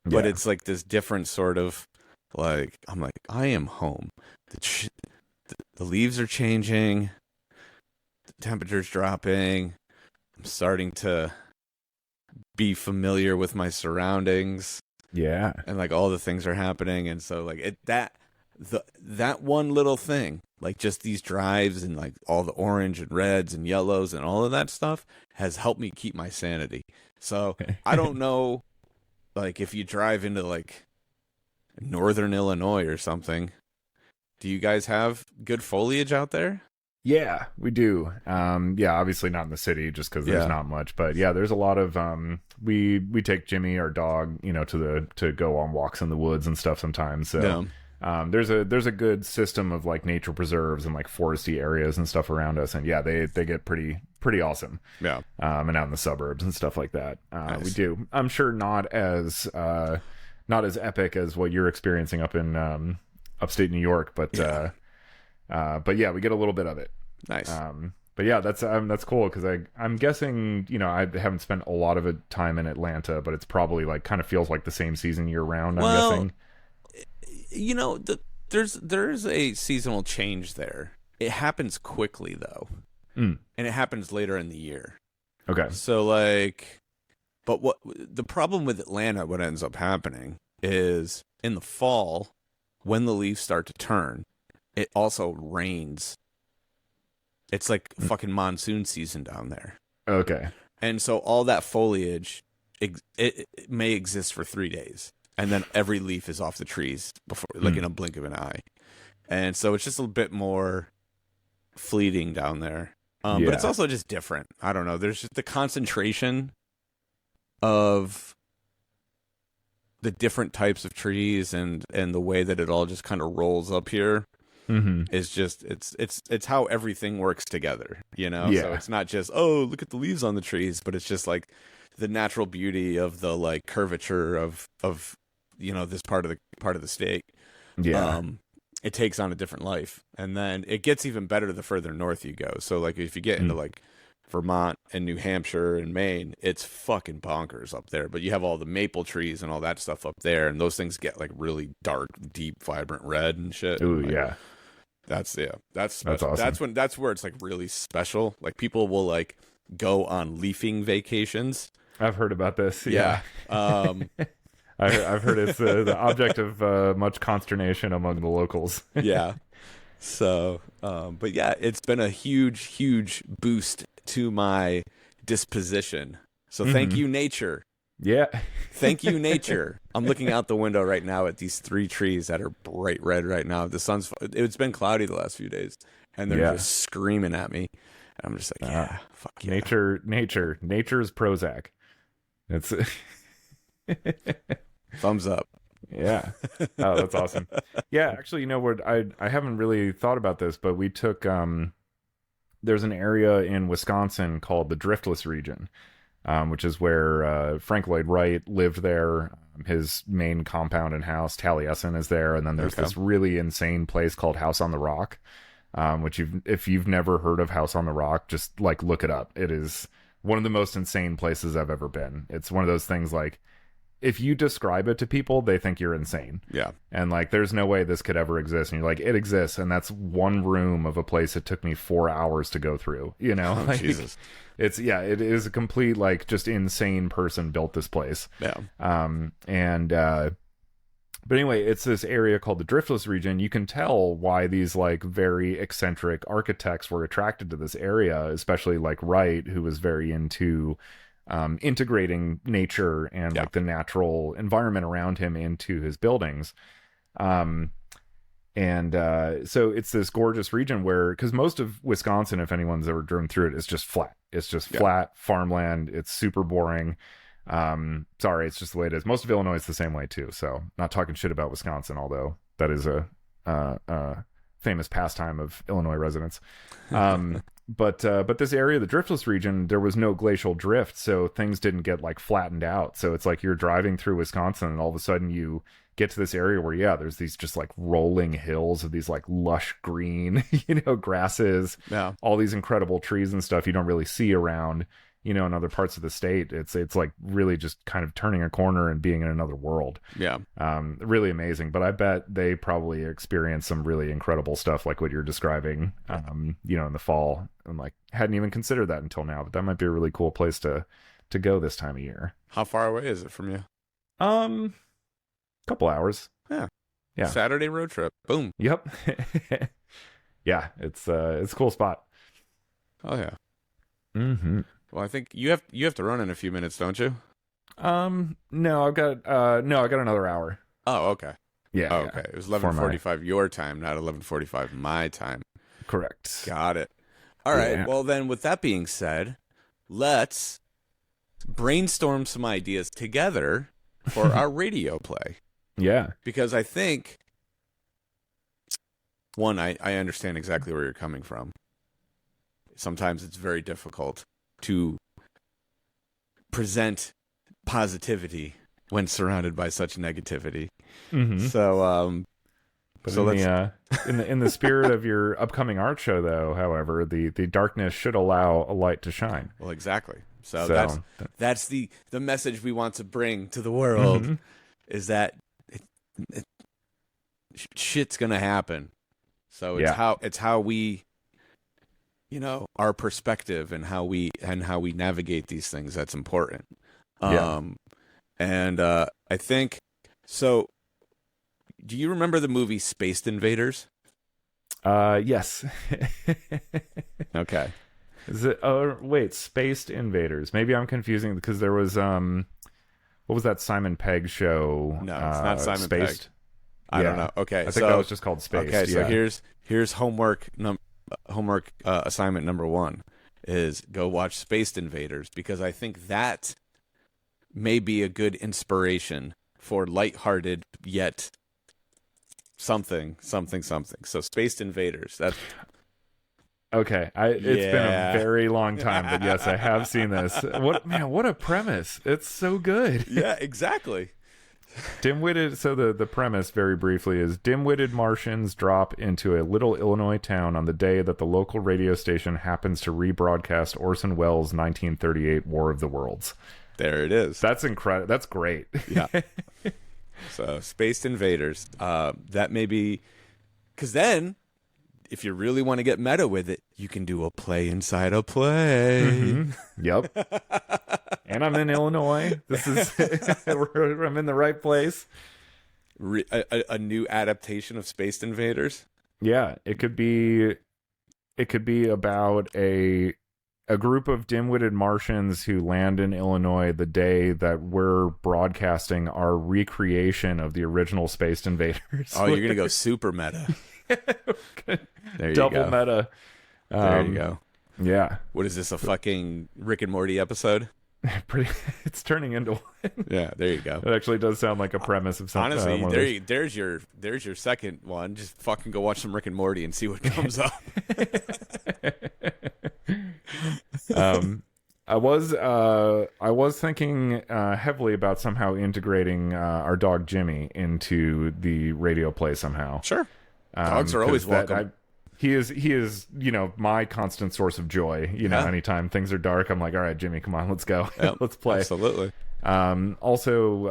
S1: but it's like this different sort of. Like I'm like I am home. The leaves are changing. The temperature's dropping. I'm starting to be familiar with my surroundings.
S2: Yeah,
S1: and like all the things are happening, and so like that one little thing, like just these drives and like all the orange and reds and yellows and all of that stuff has helped me keep my sanity. So I don't know, like if you drive into like. Northern Illinois or something. Do you guys have good foliage out there?
S2: Yeah, we do. Obviously not in the city just because there's not much, but yeah, there's a lot of we take Jimmy, our dog, to go on walks in the woods and stuff sometimes. So There's a good system of like nature preserves and like foresty areas and stuff around us, and yeah, they get pretty awesome.
S1: Yeah.
S2: And out in the suburbs and stuff like that.
S1: Nice.
S2: We do. I'm sure not as epic as what you're experiencing up in upstate New York, but yeah, we get a little bit of it.
S1: Nice.
S2: But yeah, that's cool because I'm guessing, you know, I haven't spent a lot of time in Atlanta, but it's probably like kind of feels like the same season year round. I'm guessing.
S1: You know, there's a seasonal change there. It happens quickly though, and it happens later in the year.
S2: Okay.
S1: So like, but what the problem with Atlanta? What ends up happening is in the fall, when the leaves start to turn, it also rains. It's like fucking monsoon season down there.
S2: Okay.
S1: And so all that foliage, it may exist for 3 days. And then every leaf is off the trees before, like in a blink of an eye. And so it's just a bit more fleeting down there. But it's also just different. I don't know. There's just the concentration of the different types of trees and the way that it all just kind of rolls up here. Is just it's how everything works together, you know. So it's not just, oh, look at the leaves on the trees, but it's just like the natural beauty of the like curvature of you know, this part of the state. It takes on a different life, and then it gets even better the further north you go. So like if you get into like Vermont and New Hampshire and Maine, it's fucking bonkers up there. But you have all the maple trees and all that stuff up there, and those things get like really dark, deep, vibrant red and shit.
S2: Ooh,
S1: like,
S2: yeah.
S1: That's
S2: awesome.
S1: That's where it's like really special. Like people will like go on leafing vacations.
S2: I've heard about this.
S1: Yeah.
S2: I've heard it's the object of much consternation among the locals.
S1: Yeah. So, but yeah, it's been a huge boost to my disposition. So thank you, nature.
S2: Yeah.
S1: Thank you, nature. I'm looking out the window right now at these 3 trees that are bright red right now. It's been cloudy the last few days, and they're just screaming at me. And I'm just like, yeah, fuck yeah.
S2: Nature's Prozac. It's
S1: thumbs up.
S2: Yeah. Oh, that's awesome. Yeah, actually, you know what? I haven't really thought about this, but we took there's an area in Wisconsin called the Driftless region, which is where Frank Lloyd Wright lived there. His main compound and house, Taliesin, is there, and then there's this really insane place called House on the Rock, which if you've never heard of House on the Rock, just like look it up. It is one of the most insane places I've ever been. It's one of those things like, if you describe it to people, they think you're insane. Yeah. And like, there's no way this could ever exist. And you're like, it exists. And that's one room of a place that took me 4 hours to go through, you know?
S1: Oh,
S2: like,
S1: Jesus.
S2: It is a complete, like, just insane person built this place.
S1: Yeah.
S2: But anyway, it's this area called the Driftless region. You can tell why these like very eccentric architects were attracted to this area, especially like Wright, who was very into integrating nature and like the natural environment around him into his buildings. So it's this gorgeous region where, because most of Wisconsin, if anyone's ever driven through it, is just flat. It's just flat farmland. It's super boring. Sorry, it's just the way it is. Most of Illinois is the same way too. So not talking shit about Wisconsin, although that is a famous pastime of Illinois residents. But this area, the Driftless region, there was no glacial drift, so things didn't get like flattened out. So it's like you're driving through Wisconsin and all of a sudden you get to this area where there's these just like rolling hills of these like lush green, grasses, all these incredible trees and stuff you don't really see around, in other parts of the state. It's like really just kind of turning a corner and being in another world. Yeah. Really amazing. But I bet they probably experience some really incredible stuff like what you're describing, in the fall. I'm like, hadn't even considered that until now, but that might be a really cool place to go this time of year.
S1: How far away is it from you?
S2: Couple hours.
S1: Yeah. Saturday road trip. Boom.
S2: Yep. Yeah. It's a cool spot.
S1: Oh yeah.
S2: Mm-hmm.
S1: Well, I think you have to run in a few minutes, don't you?
S2: No, I've got another hour.
S1: Oh, okay.
S2: Yeah.
S1: Oh, okay. It was 11:45 your time, not 11:45 my time.
S2: Correct.
S1: Got it. All right. Yeah. Well, then, with that being said, let's brainstorm some ideas together for our radio play.
S2: Yeah.
S1: Because I think one, I understand exactly where you're coming from. Sometimes it's very difficult to present positivity when surrounded by such negativity.
S2: Mm-hmm.
S1: So,
S2: But
S1: so
S2: in the spirit of your upcoming art show, though, however, the darkness should allow a light to shine.
S1: well, exactly. So that's the message we want to bring to the world,
S2: mm-hmm.
S1: is that shit's gonna happen. So it's how we, our perspective and how we navigate these things, that's important. And I think so. Do you remember the movie Space Invaders?
S2: Yes.
S1: Okay.
S2: Is it? Oh, wait, Spaced Invaders. Maybe I'm confusing because there was what was that Simon Pegg show?
S1: No, it's not Simon
S2: Spaced?
S1: Pegg. I don't know. Okay,
S2: I think that was just called Spaced.
S1: Okay, so here's homework assignment number 1 is go watch Spaced Invaders, because I think that may be a good inspiration for lighthearted yet something. So Spaced Invaders. That's
S2: okay. It's been a very long time, but yes, I have seen this. What a premise! It's so good.
S1: Yeah, exactly.
S2: Dim-witted. So the premise, very briefly, is dim-witted Martians drop into a little Illinois town on the day that the local radio station happens to rebroadcast Orson Welles' 1938 War of the Worlds.
S1: There it is.
S2: That's incredible. That's great.
S1: Yeah. So, Spaced Invaders. That may be, because then, if you really want to get meta with it, you can do a play inside a play.
S2: Mm-hmm. Yep. And I'm in Illinois. This is I'm in the right place.
S1: A new adaptation of Spaced Invaders.
S2: Yeah, it could be about a group of dim-witted Martians who land in Illinois the day that we're broadcasting our recreation of the original Spaced Invaders.
S1: Oh, you're gonna go super meta. There you
S2: Double
S1: go.
S2: meta.
S1: There you go.
S2: Yeah.
S1: What is this, a fucking Rick and Morty episode?
S2: It's turning into one.
S1: Yeah, there you go.
S2: It actually does sound like a premise of something.
S1: Honestly, there's your second one. Just fucking go watch some Rick and Morty and see what comes up.
S2: I was thinking heavily about somehow integrating our dog Jimmy into the radio play somehow.
S1: Sure. Dogs are always welcome.
S2: He is, my constant source of joy. Anytime things are dark, I'm like, all right, Jimmy, come on, let's go.
S1: Yep,
S2: let's play.
S1: Absolutely.
S2: Also,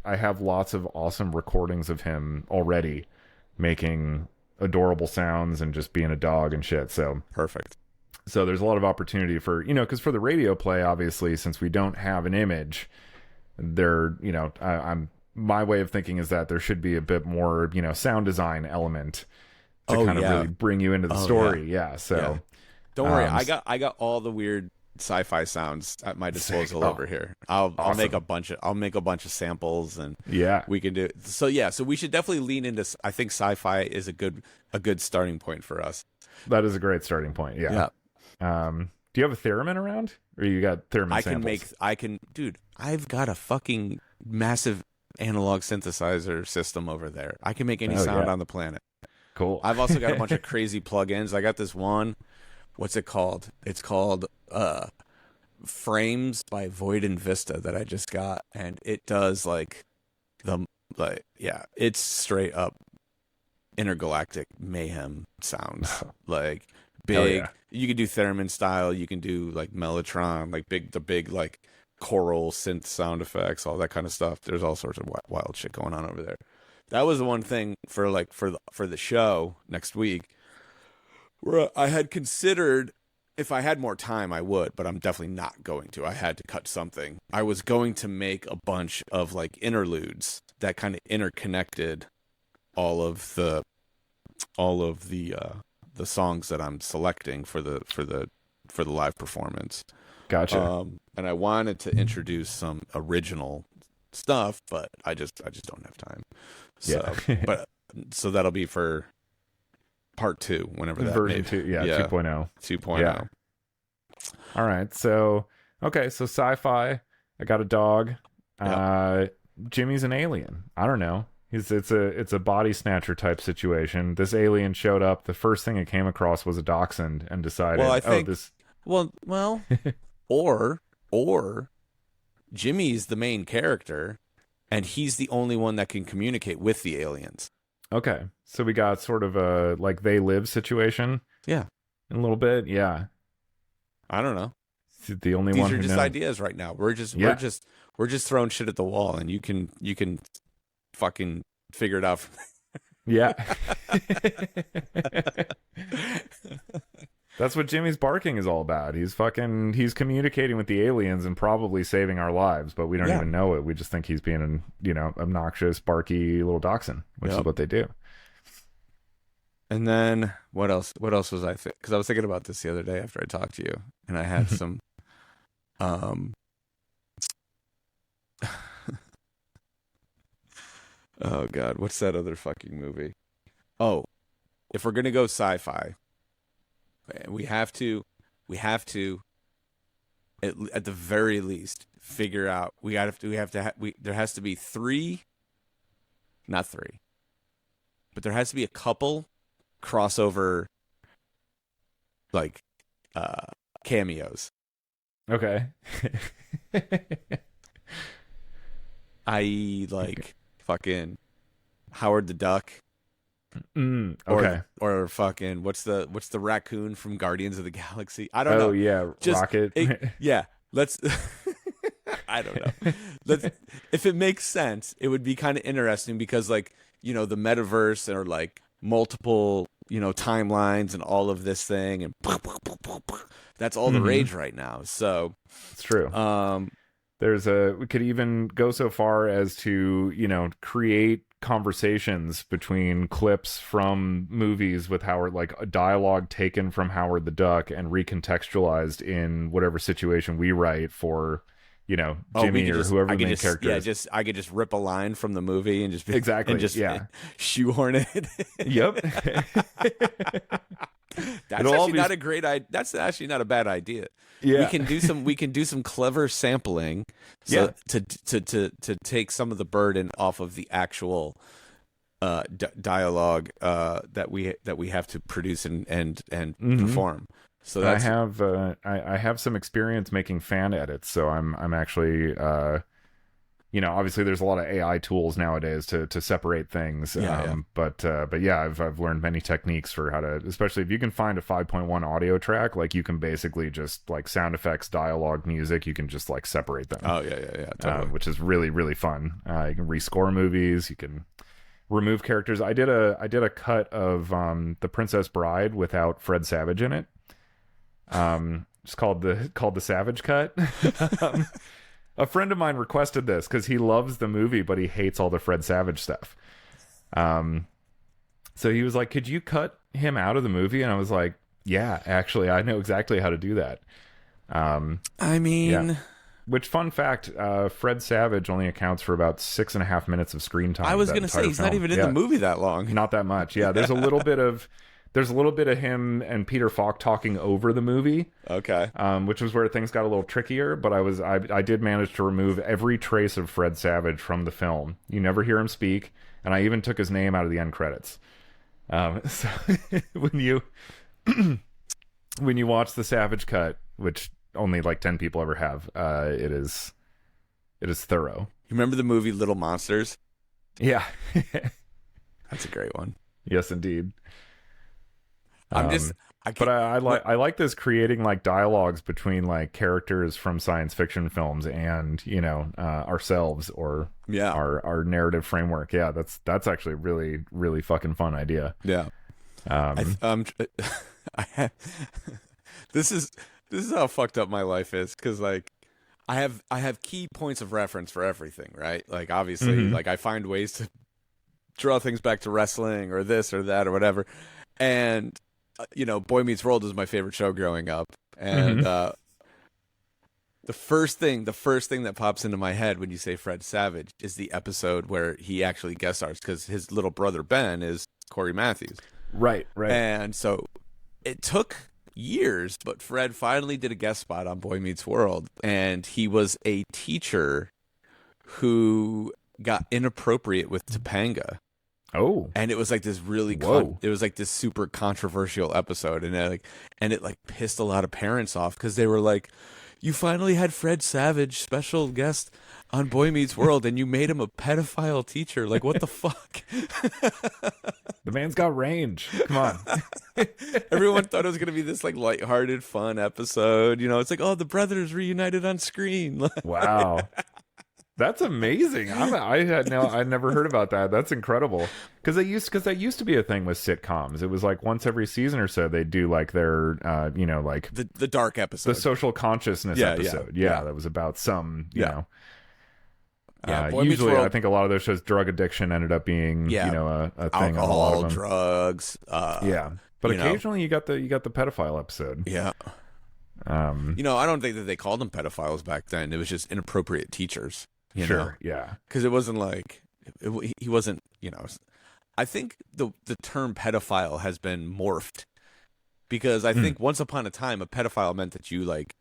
S2: I have lots of awesome recordings of him already making adorable sounds and just being a dog and shit. So
S1: perfect.
S2: So there's a lot of opportunity for, because for the radio play, obviously, since we don't have an image, my way of thinking is that there should be a bit more, sound design element to really bring you into the story. Yeah. So
S1: don't worry. I got all the weird sci-fi sounds at my disposal over here. I'll make a bunch of samples, and we can do it. So we should definitely lean into, I think sci-fi is a good starting point for us.
S2: That is a great starting point. Yeah. Do you have a theremin around, or you got theremin samples?
S1: Dude, I've got a fucking massive analog synthesizer system over there. I can make any sound on the planet.
S2: Cool.
S1: I've also got a bunch of crazy plugins. I got this one. What's it called? It's called Frames by Void and Vista that I just got, and it does it's straight up intergalactic mayhem sounds. Like big. You can do theremin style. You can do like Mellotron, like the big like choral synth sound effects, all that kind of stuff. There's all sorts of wild shit going on over there. That was the one thing for the show next week where I had considered, if I had more time, I would, but I'm definitely not going to. I had to cut something. I was going to make a bunch of like interludes that kind of interconnected all of the songs that I'm selecting for the live performance.
S2: Gotcha.
S1: And I wanted to introduce some original stuff, but I just don't have time. So, so that'll be for part 2, whenever that
S2: version 2, 2.0.
S1: 2.0.
S2: Yeah. All right. So sci-fi. I got a dog. Jimmy's an alien. I don't know. It's a body snatcher type situation. This alien showed up. The first thing it came across was a dachshund and decided,
S1: Well, I think,
S2: this.
S1: well, or Jimmy's the main character, and he's the only one that can communicate with the aliens.
S2: Okay, so we got sort of a like they live situation.
S1: Yeah,
S2: In a little bit, yeah.
S1: I don't know.
S2: The only
S1: These
S2: one
S1: are
S2: who
S1: just
S2: knows.
S1: ideas right now. We're just throwing shit at the wall, and you can fucking figure it out.
S2: Yeah. That's what Jimmy's barking is all about. He's communicating with the aliens and probably saving our lives, but we don't even know it. We just think he's being an, obnoxious, barky little dachshund, which is what they do.
S1: And then what else? What else was I thinking? Because I was thinking about this the other day after I talked to you, and I had some. Oh God, what's that other fucking movie? Oh, if we're gonna go sci-fi, we have to, at the very least, figure out. There has to be not three, but there has to be a couple crossover, like, cameos.
S2: Okay.
S1: I.e., like fucking Howard the Duck.
S2: Okay.
S1: Or fucking what's the raccoon from Guardians of the Galaxy? I don't know.
S2: Oh yeah, Rocket.
S1: Yeah, let's. I don't know. If it makes sense, it would be kind of interesting because, like, the metaverse or like multiple timelines and all of this thing, and that's all the rage right now. So
S2: it's true. We could even go so far as to create conversations between clips from movies with Howard, like a dialogue taken from Howard the Duck and recontextualized in whatever situation we write for Jimmy or whoever the main character is.
S1: I could just rip a line from the movie and just shoehorn it.
S2: Yep.
S1: That's actually not a bad idea.
S2: Yeah.
S1: We can do some clever sampling to take some of the burden off of the actual dialogue that we have to produce and perform. So that's...
S2: I have some experience making fan edits, so I'm actually obviously there's a lot of AI tools nowadays to separate things. But yeah, I've learned many techniques for how to, especially if you can find a 5.1 audio track, like you can basically just like sound effects, dialogue, music, you can just like separate them.
S1: Oh yeah, totally.
S2: Which is really, really fun. You can rescore movies, you can remove characters. I did a cut of The Princess Bride without Fred Savage in it. It's called the Savage cut. A friend of mine requested this because he loves the movie, but he hates all the Fred Savage stuff. So he was like, "Could you cut him out of the movie?" And I was like, "Yeah, actually, I know exactly how to do that." Which, fun fact, Fred Savage only accounts for about 6.5 minutes of screen time.
S1: I was going to say, he's not even in the movie that long.
S2: Not that much. Yeah, there's a little bit of him and Peter Falk talking over the movie.
S1: Okay.
S2: Which was where things got a little trickier, but I did manage to remove every trace of Fred Savage from the film. You never hear him speak, and I even took his name out of the end credits. So when you watch the Savage cut, which only like 10 people ever have, it is thorough.
S1: You remember the movie Little Monsters?
S2: Yeah.
S1: That's a great one.
S2: Yes, indeed.
S1: I
S2: like this creating like dialogues between like characters from science fiction films and ourselves or our narrative framework. Yeah, that's actually a really, really fucking fun idea.
S1: Yeah. This is how fucked up my life is, because like I have key points of reference for everything, right? Like obviously, like I find ways to draw things back to wrestling or this or that or whatever, and Boy Meets World was my favorite show growing up, and the first thing that pops into my head when you say Fred Savage is the episode where he actually guest stars, because his little brother Ben is Corey Matthews.
S2: Right.
S1: And so it took years, but Fred finally did a guest spot on Boy Meets World, and he was a teacher who got inappropriate with Topanga.
S2: Oh,
S1: And it was like this really, it was like this super controversial episode, and it like pissed a lot of parents off because they were like, "You finally had Fred Savage, special guest on Boy Meets World, and you made him a pedophile teacher. Like, what the fuck?"
S2: the man's got range. Come on.
S1: Everyone thought it was gonna be this like lighthearted, fun episode. You know, it's like, oh, the brothers reunited on screen.
S2: Wow. That's amazing. I'd never heard about that. That's incredible. Because that used to be a thing with sitcoms. It was like once every season or so they'd do like their like
S1: the dark episode,
S2: the social consciousness episode. Yeah, that was about some you know. Usually, I think a lot of those shows, drug addiction ended up being a thing.
S1: Alcohol,
S2: on a lot of them.
S1: drugs.
S2: But occasionally you got the pedophile episode.
S1: Yeah. I don't think that they called them pedophiles back then. It was just inappropriate teachers. You know?
S2: Yeah.
S1: Because it wasn't like he wasn't. I think the term pedophile has been morphed because I think once upon a time a pedophile meant that you like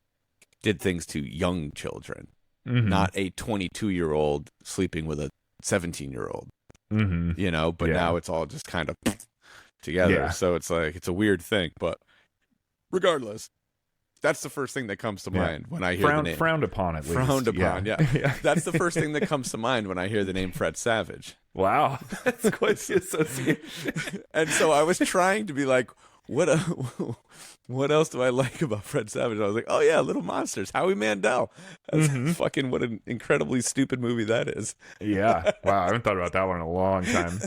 S1: did things to young children, not a 22-year-old sleeping with a 17-year-old. But now it's all just kind of together.
S2: Yeah.
S1: So it's like it's a weird thing, but regardless. That's the first thing that comes to mind when I hear the name.
S2: Frowned upon, at least.
S1: Frowned upon, yeah. That's the first thing that comes to mind when I hear the name Fred Savage.
S2: Wow. That's quite the association.
S1: And so I was trying to be like, what else do I like about Fred Savage? I was like, oh, yeah, Little Monsters, Howie Mandel. That's fucking what an incredibly stupid movie that is.
S2: Yeah. Wow, I haven't thought about that one in a long time.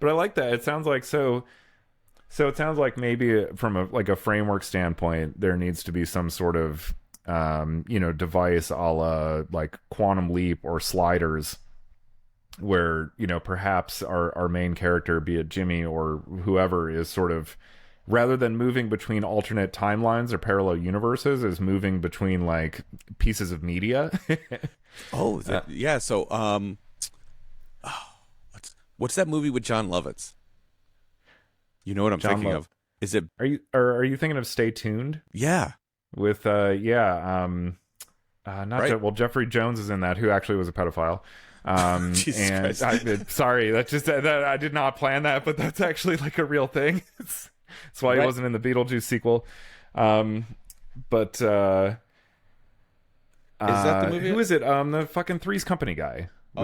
S2: But I like that. It sounds like So it sounds like maybe from a framework standpoint, there needs to be some sort of, device a la like Quantum Leap or Sliders, where, perhaps our main character, be it Jimmy or whoever, is sort of, rather than moving between alternate timelines or parallel universes, is moving between like pieces of media.
S1: Yeah. So, what's that movie with John Lovitz? You know what I'm thinking of? Is it?
S2: Are you thinking of Stay Tuned?
S1: Yeah.
S2: With Jeffrey Jones is in that, who actually was a pedophile.
S1: Jesus Christ.
S2: Sorry, that I did not plan that, but that's actually like a real thing. That's why he wasn't in the Beetlejuice sequel. But is
S1: that the movie?
S2: Who is it? The fucking Three's Company guy.
S1: Who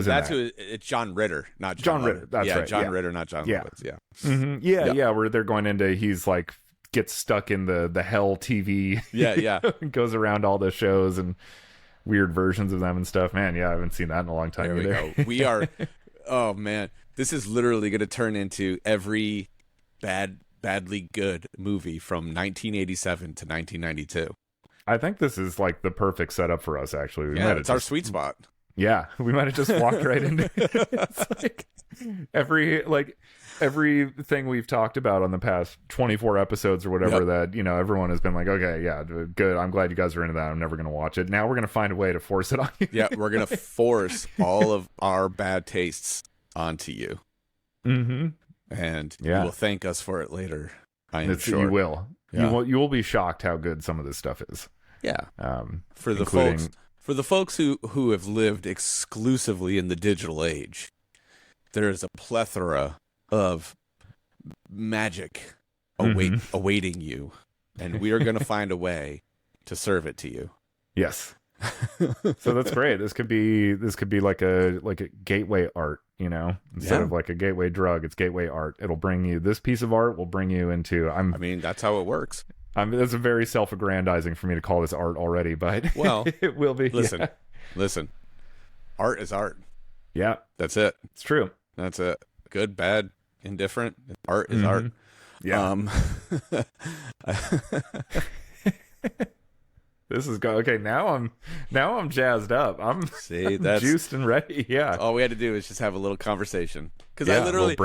S1: it's John Ritter, not John
S2: Ritter. That's right.
S1: John Ritter, not John Lovitz. Yeah.
S2: Mm-hmm. Where they're going into, he's like gets stuck in the hell TV.
S1: Yeah.
S2: Goes around all the shows and weird versions of them and stuff. Man, I haven't seen that in a long time either.
S1: There we go. We are. Oh man, this is literally going to turn into every badly good movie from 1987 to 1992.
S2: I think this is like the perfect setup for us. Actually,
S1: it's our sweet spot.
S2: Yeah, we might have just walked right into it. It's like everything we've talked about on the past 24 episodes or whatever that, everyone has been like, okay, yeah, good. I'm glad you guys are into that. I'm never going to watch it. Now we're going to find a way to force it on you.
S1: Yeah, we're going to force all of our bad tastes onto you.
S2: Mm-hmm.
S1: And you will thank us for it later. I am sure.
S2: You will. Yeah. You will be shocked how good some of this stuff is.
S1: Yeah. For the folks who have lived exclusively in the digital age, there is a plethora of magic awaiting you, and we are going to find a way to serve it to you.
S2: Yes. So that's great. This could be like a gateway art, instead of like a gateway drug, it's gateway art. It'll bring you, this piece of art will bring you into,
S1: that's how it works.
S2: That's a very self-aggrandizing for me to call this art already, but it will be.
S1: Listen, art is art.
S2: Yeah,
S1: that's it.
S2: It's true.
S1: That's it. Good, bad, indifferent. Art is art.
S2: Yeah. This is okay. Now I'm jazzed up. I'm juiced and ready. Yeah.
S1: All we had to do is just have a little conversation because I literally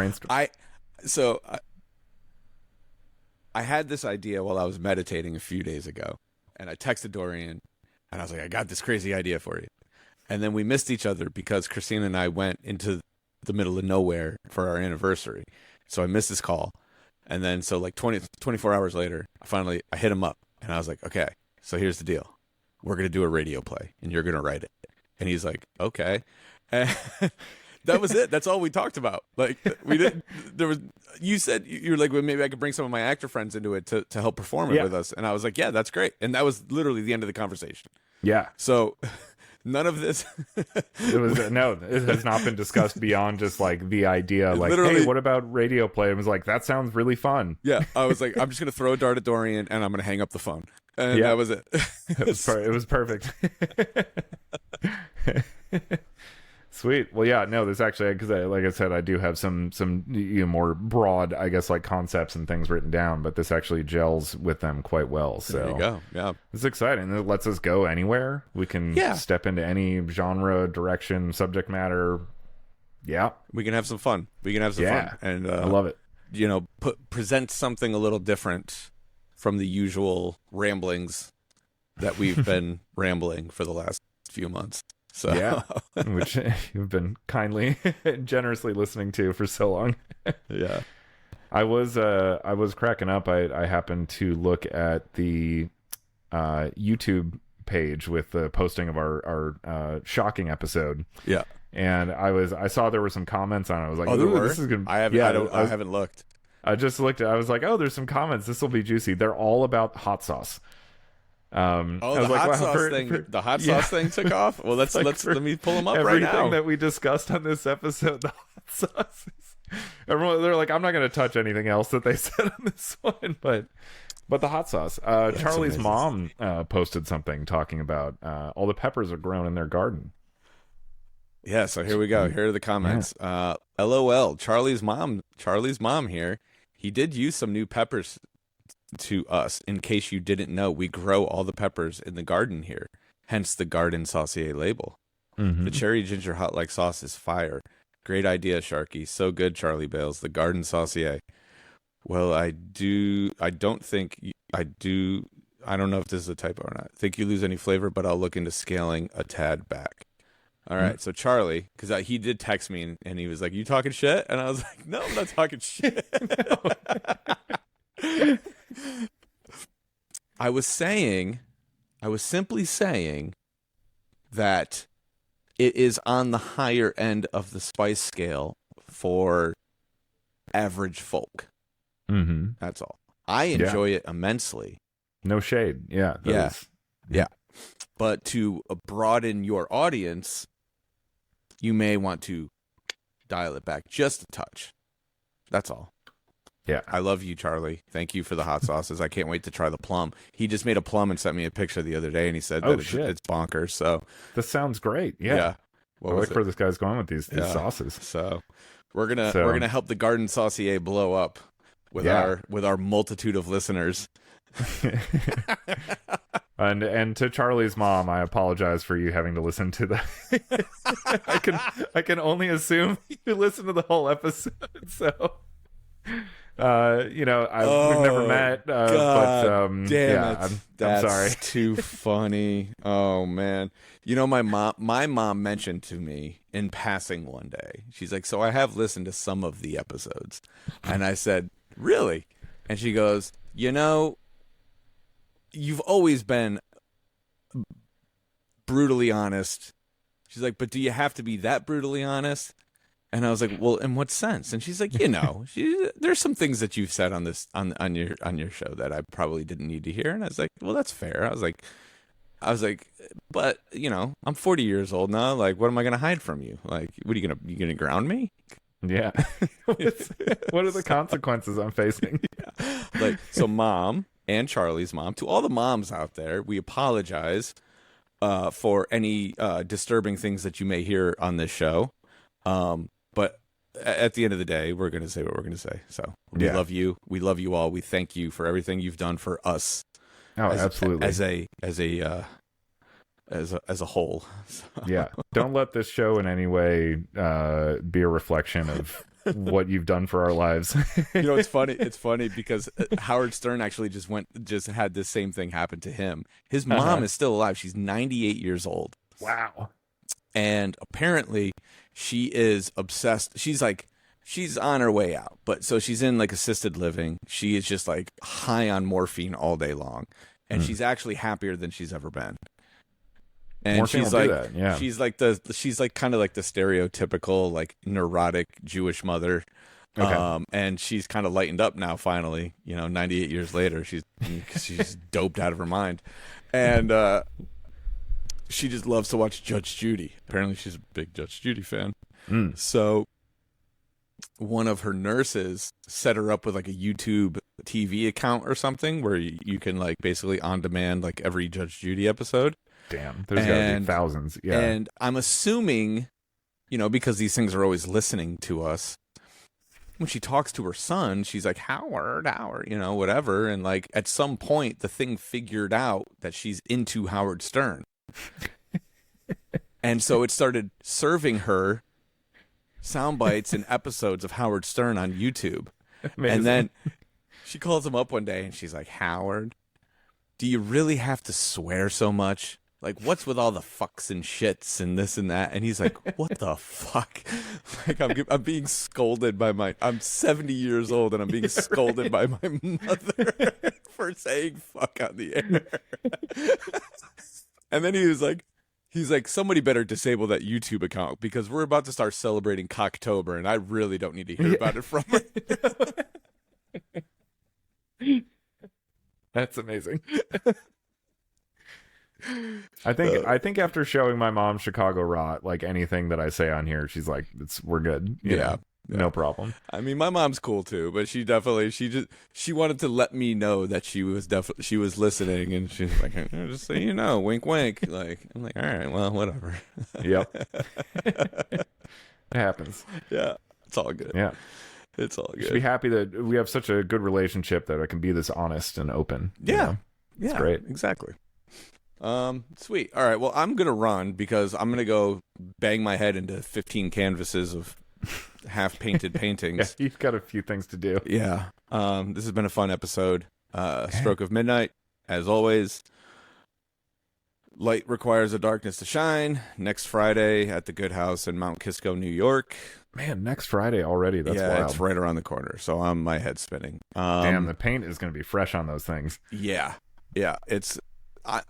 S1: I had this idea while I was meditating a few days ago, and I texted Dorian, and I was like, I got this crazy idea for you. And then we missed each other because Christina and I went into the middle of nowhere for our anniversary. So I missed his call. And then so like 24 hours later, I hit him up, and I was like, okay, so here's the deal. We're going to do a radio play, and you're going to write it. And he's like, okay. And that was it. That's all we talked about. Like, we didn't, there was, you said, you're like, well, maybe I could bring some of my actor friends into it to help perform it with us. And I was like, yeah, that's great. And that was literally the end of the conversation.
S2: Yeah.
S1: So none of this.
S2: It has not been discussed beyond just like the idea, like, literally, hey, what about radio play? It was like, that sounds really fun.
S1: Yeah. I was like, I'm just going to throw a dart at Dorian and I'm going to hang up the phone. And that was it.
S2: It was perfect. Sweet. Well, yeah, no, there's actually, because like I said, I do have some more broad, I guess, like concepts and things written down, but this actually gels with them quite well. So
S1: there you go. Yeah.
S2: It's exciting. It lets us go anywhere. We can step into any genre, direction, subject matter. Yeah.
S1: We can have some fun. Fun. And
S2: I love it.
S1: You know, present something a little different from the usual ramblings that we've been rambling for the last few months. So
S2: yeah, which you've been kindly and generously listening to for so long.
S1: Yeah,
S2: I was cracking up. I happened to look at the YouTube page with the posting of our shocking episode.
S1: Yeah,
S2: and I saw there were some comments on it. I was like,
S1: oh,
S2: this is good.
S1: I haven't looked.
S2: I just looked at. I was like, oh, there's some comments. This will be juicy. They're all about hot sauce.
S1: The hot sauce thing took off. Well, let me pull them up right now.
S2: Everything that we discussed on this episode, the hot sauces. Everyone, they're like, I'm not going to touch anything else that they said on this one, but the hot sauce. Charlie's mom posted something talking about all the peppers are grown in their garden.
S1: Yeah, so here we go. Here are the comments. Yeah. LOL. Charlie's mom here. He did use some new peppers to us. In case you didn't know, we grow all the peppers in the garden here, hence the garden saucier label. The cherry ginger hot like sauce is fire. Great idea, Sharky. So good, Charlie Bales. The garden saucier. Well, I don't know if this is a typo or not. Think you lose any flavor, but I'll look into scaling a tad back. All right, so Charlie, because he did text me and he was like, you talking shit? And I was like, no, I'm not talking shit. I was simply saying that it is on the higher end of the spice scale for average folk. That's all. I enjoy it immensely.
S2: No shade. Yeah.
S1: Yeah. But to broaden your audience, you may want to dial it back just a touch. That's all.
S2: Yeah.
S1: I love you, Charlie. Thank you for the hot sauces. I can't wait to try the plum. He just made a plum and sent me a picture the other day, and he said that it's bonkers. So
S2: this sounds great. Yeah. I like where this guy's going with these sauces.
S1: So we're gonna help the garden saucier blow up with our multitude of listeners.
S2: And to Charlie's mom, I apologize for you having to listen to that. I can only assume you listened to the whole episode. So. We've never met, but
S1: damn it.
S2: I'm sorry.
S1: That's too funny. Oh man. You know, my mom mentioned to me in passing one day, she's like, so I have listened to some of the episodes. And I said, really? And she goes, you know, you've always been brutally honest. She's like, but do you have to be that brutally honest? And I was like, well, in what sense? And she's like, there's some things that you've said on your show that I probably didn't need to hear. And I was like, well, that's fair. I was like, but I'm 40 years old now. Like, what am I going to hide from you? Like, what are you going to ground me?
S2: Yeah. What are the consequences I'm facing?
S1: Yeah. Like, so mom and Charlie's mom, to all the moms out there, we apologize for any disturbing things that you may hear on this show. But at the end of the day, we're going to say what we're going to say. So we love you. We love you all. We thank you for everything you've done for us.
S2: Oh, absolutely.
S1: As a whole. So.
S2: Yeah. Don't let this show in any way be a reflection of what you've done for our lives.
S1: It's funny. It's funny because Howard Stern actually just had this same thing happen to him. His mom is still alive. She's 98 years old.
S2: Wow.
S1: And apparently she is obsessed. She's on her way out, but so she's in like assisted living. She is just like high on morphine all day long. And she's actually happier than she's ever been. And
S2: Morphine
S1: she's
S2: will
S1: like,
S2: do that. Yeah.
S1: she's like kind of like the stereotypical like neurotic Jewish mother.
S2: Okay.
S1: And she's kind of lightened up now. Finally, 98 years later, she's doped out of her mind, and she just loves to watch Judge Judy. Apparently, she's a big Judge Judy fan. So one of her nurses set her up with like a YouTube TV account or something where you can like basically on demand like every Judge Judy episode.
S2: Damn, there's gotta be thousands. Yeah.
S1: And I'm assuming, because these things are always listening to us, when she talks to her son, she's like, Howard, whatever. And like at some point, the thing figured out that she's into Howard Stern. And so it started serving her sound bites and episodes of Howard Stern on YouTube.
S2: Amazing.
S1: And then she calls him up one day and she's like, Howard, do you really have to swear so much? Like, what's with all the fucks and shits and this and that? And he's like, what the fuck? Like, I'm being scolded by I'm 70 years old and I'm being scolded by my mother for saying fuck on the air. And then he's like, somebody better disable that YouTube account because we're about to start celebrating Cocktober and I really don't need to hear about it from her.
S2: That's amazing. I think after showing my mom Chicago Rot, like anything that I say on here, she's like, we're good. You know, no problem.
S1: I mean, my mom's cool too, but she wanted to let me know that she was listening, and she's like, just so you know, wink, wink. Like, I'm like, all right, well, whatever.
S2: Yep. It happens.
S1: Yeah, it's all good.
S2: Yeah,
S1: it's all good.
S2: You should be happy that we have such a good relationship that I can be this honest and open.
S1: Yeah,
S2: it's great.
S1: Exactly. Sweet. All right. Well, I'm gonna run because I'm gonna go bang my head into 15 canvases of half-painted paintings.
S2: Yeah, you've got a few things to do.
S1: Yeah. This has been a fun episode. Stroke of Midnight, as always. Light requires a darkness to shine. Next Friday at the Good House in Mount Kisco, New York.
S2: Man, next Friday already. That's wild.
S1: It's right around the corner. So my head's spinning.
S2: Damn, the paint is gonna be fresh on those things.
S1: Yeah.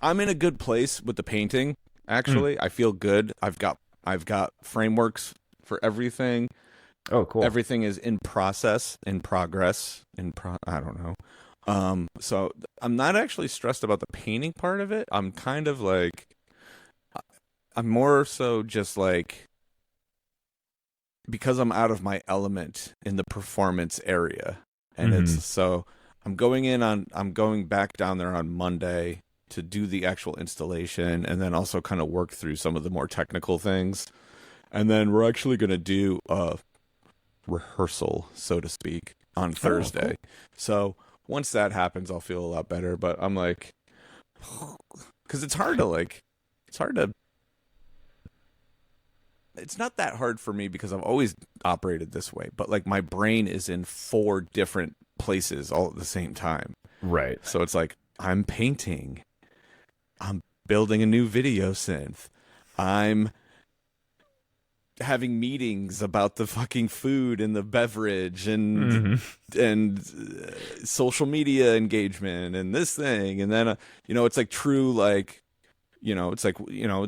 S1: I'm in a good place with the painting. Actually, I feel good. I've got frameworks for everything.
S2: Oh, cool.
S1: Everything is in process, in progress, I don't know. So I'm not actually stressed about the painting part of it. I'm kind of like, I'm more so just like, because I'm out of my element in the performance area, and I'm going back down there on Monday to do the actual installation and then also kind of work through some of the more technical things. And then we're actually going to do a rehearsal, so to speak, on Thursday. Cool. So once that happens, I'll feel a lot better. But I'm like, because it's not that hard for me because I've always operated this way. But like my brain is in 4 different places all at the same time.
S2: Right.
S1: So it's like, I'm painting. I'm building a new video synth. I'm having meetings about the fucking food and the beverage and social media engagement and this thing. And then, it's like true, like, it's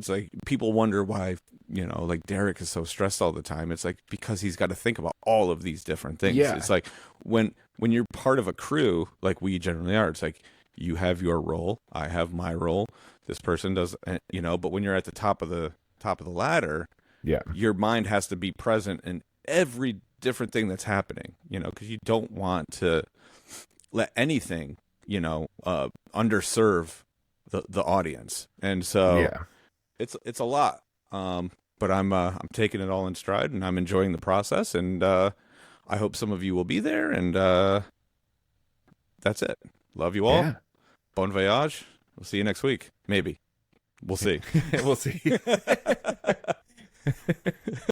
S1: like people wonder why, like Derek is so stressed all the time. It's like, because he's got to think about all of these different things.
S2: Yeah.
S1: It's like when you're part of a crew, like we generally are, it's like, you have your role, I have my role, this person does, but when you're at the top of the ladder, your mind has to be present in every different thing that's happening, because you don't want to let anything, underserve the audience. And so it's a lot. But I'm taking it all in stride and I'm enjoying the process, and I hope some of you will be there, and that's it. Love you all.
S2: Yeah.
S1: Bon voyage. We'll see you next week. Maybe. We'll see.
S2: We'll see.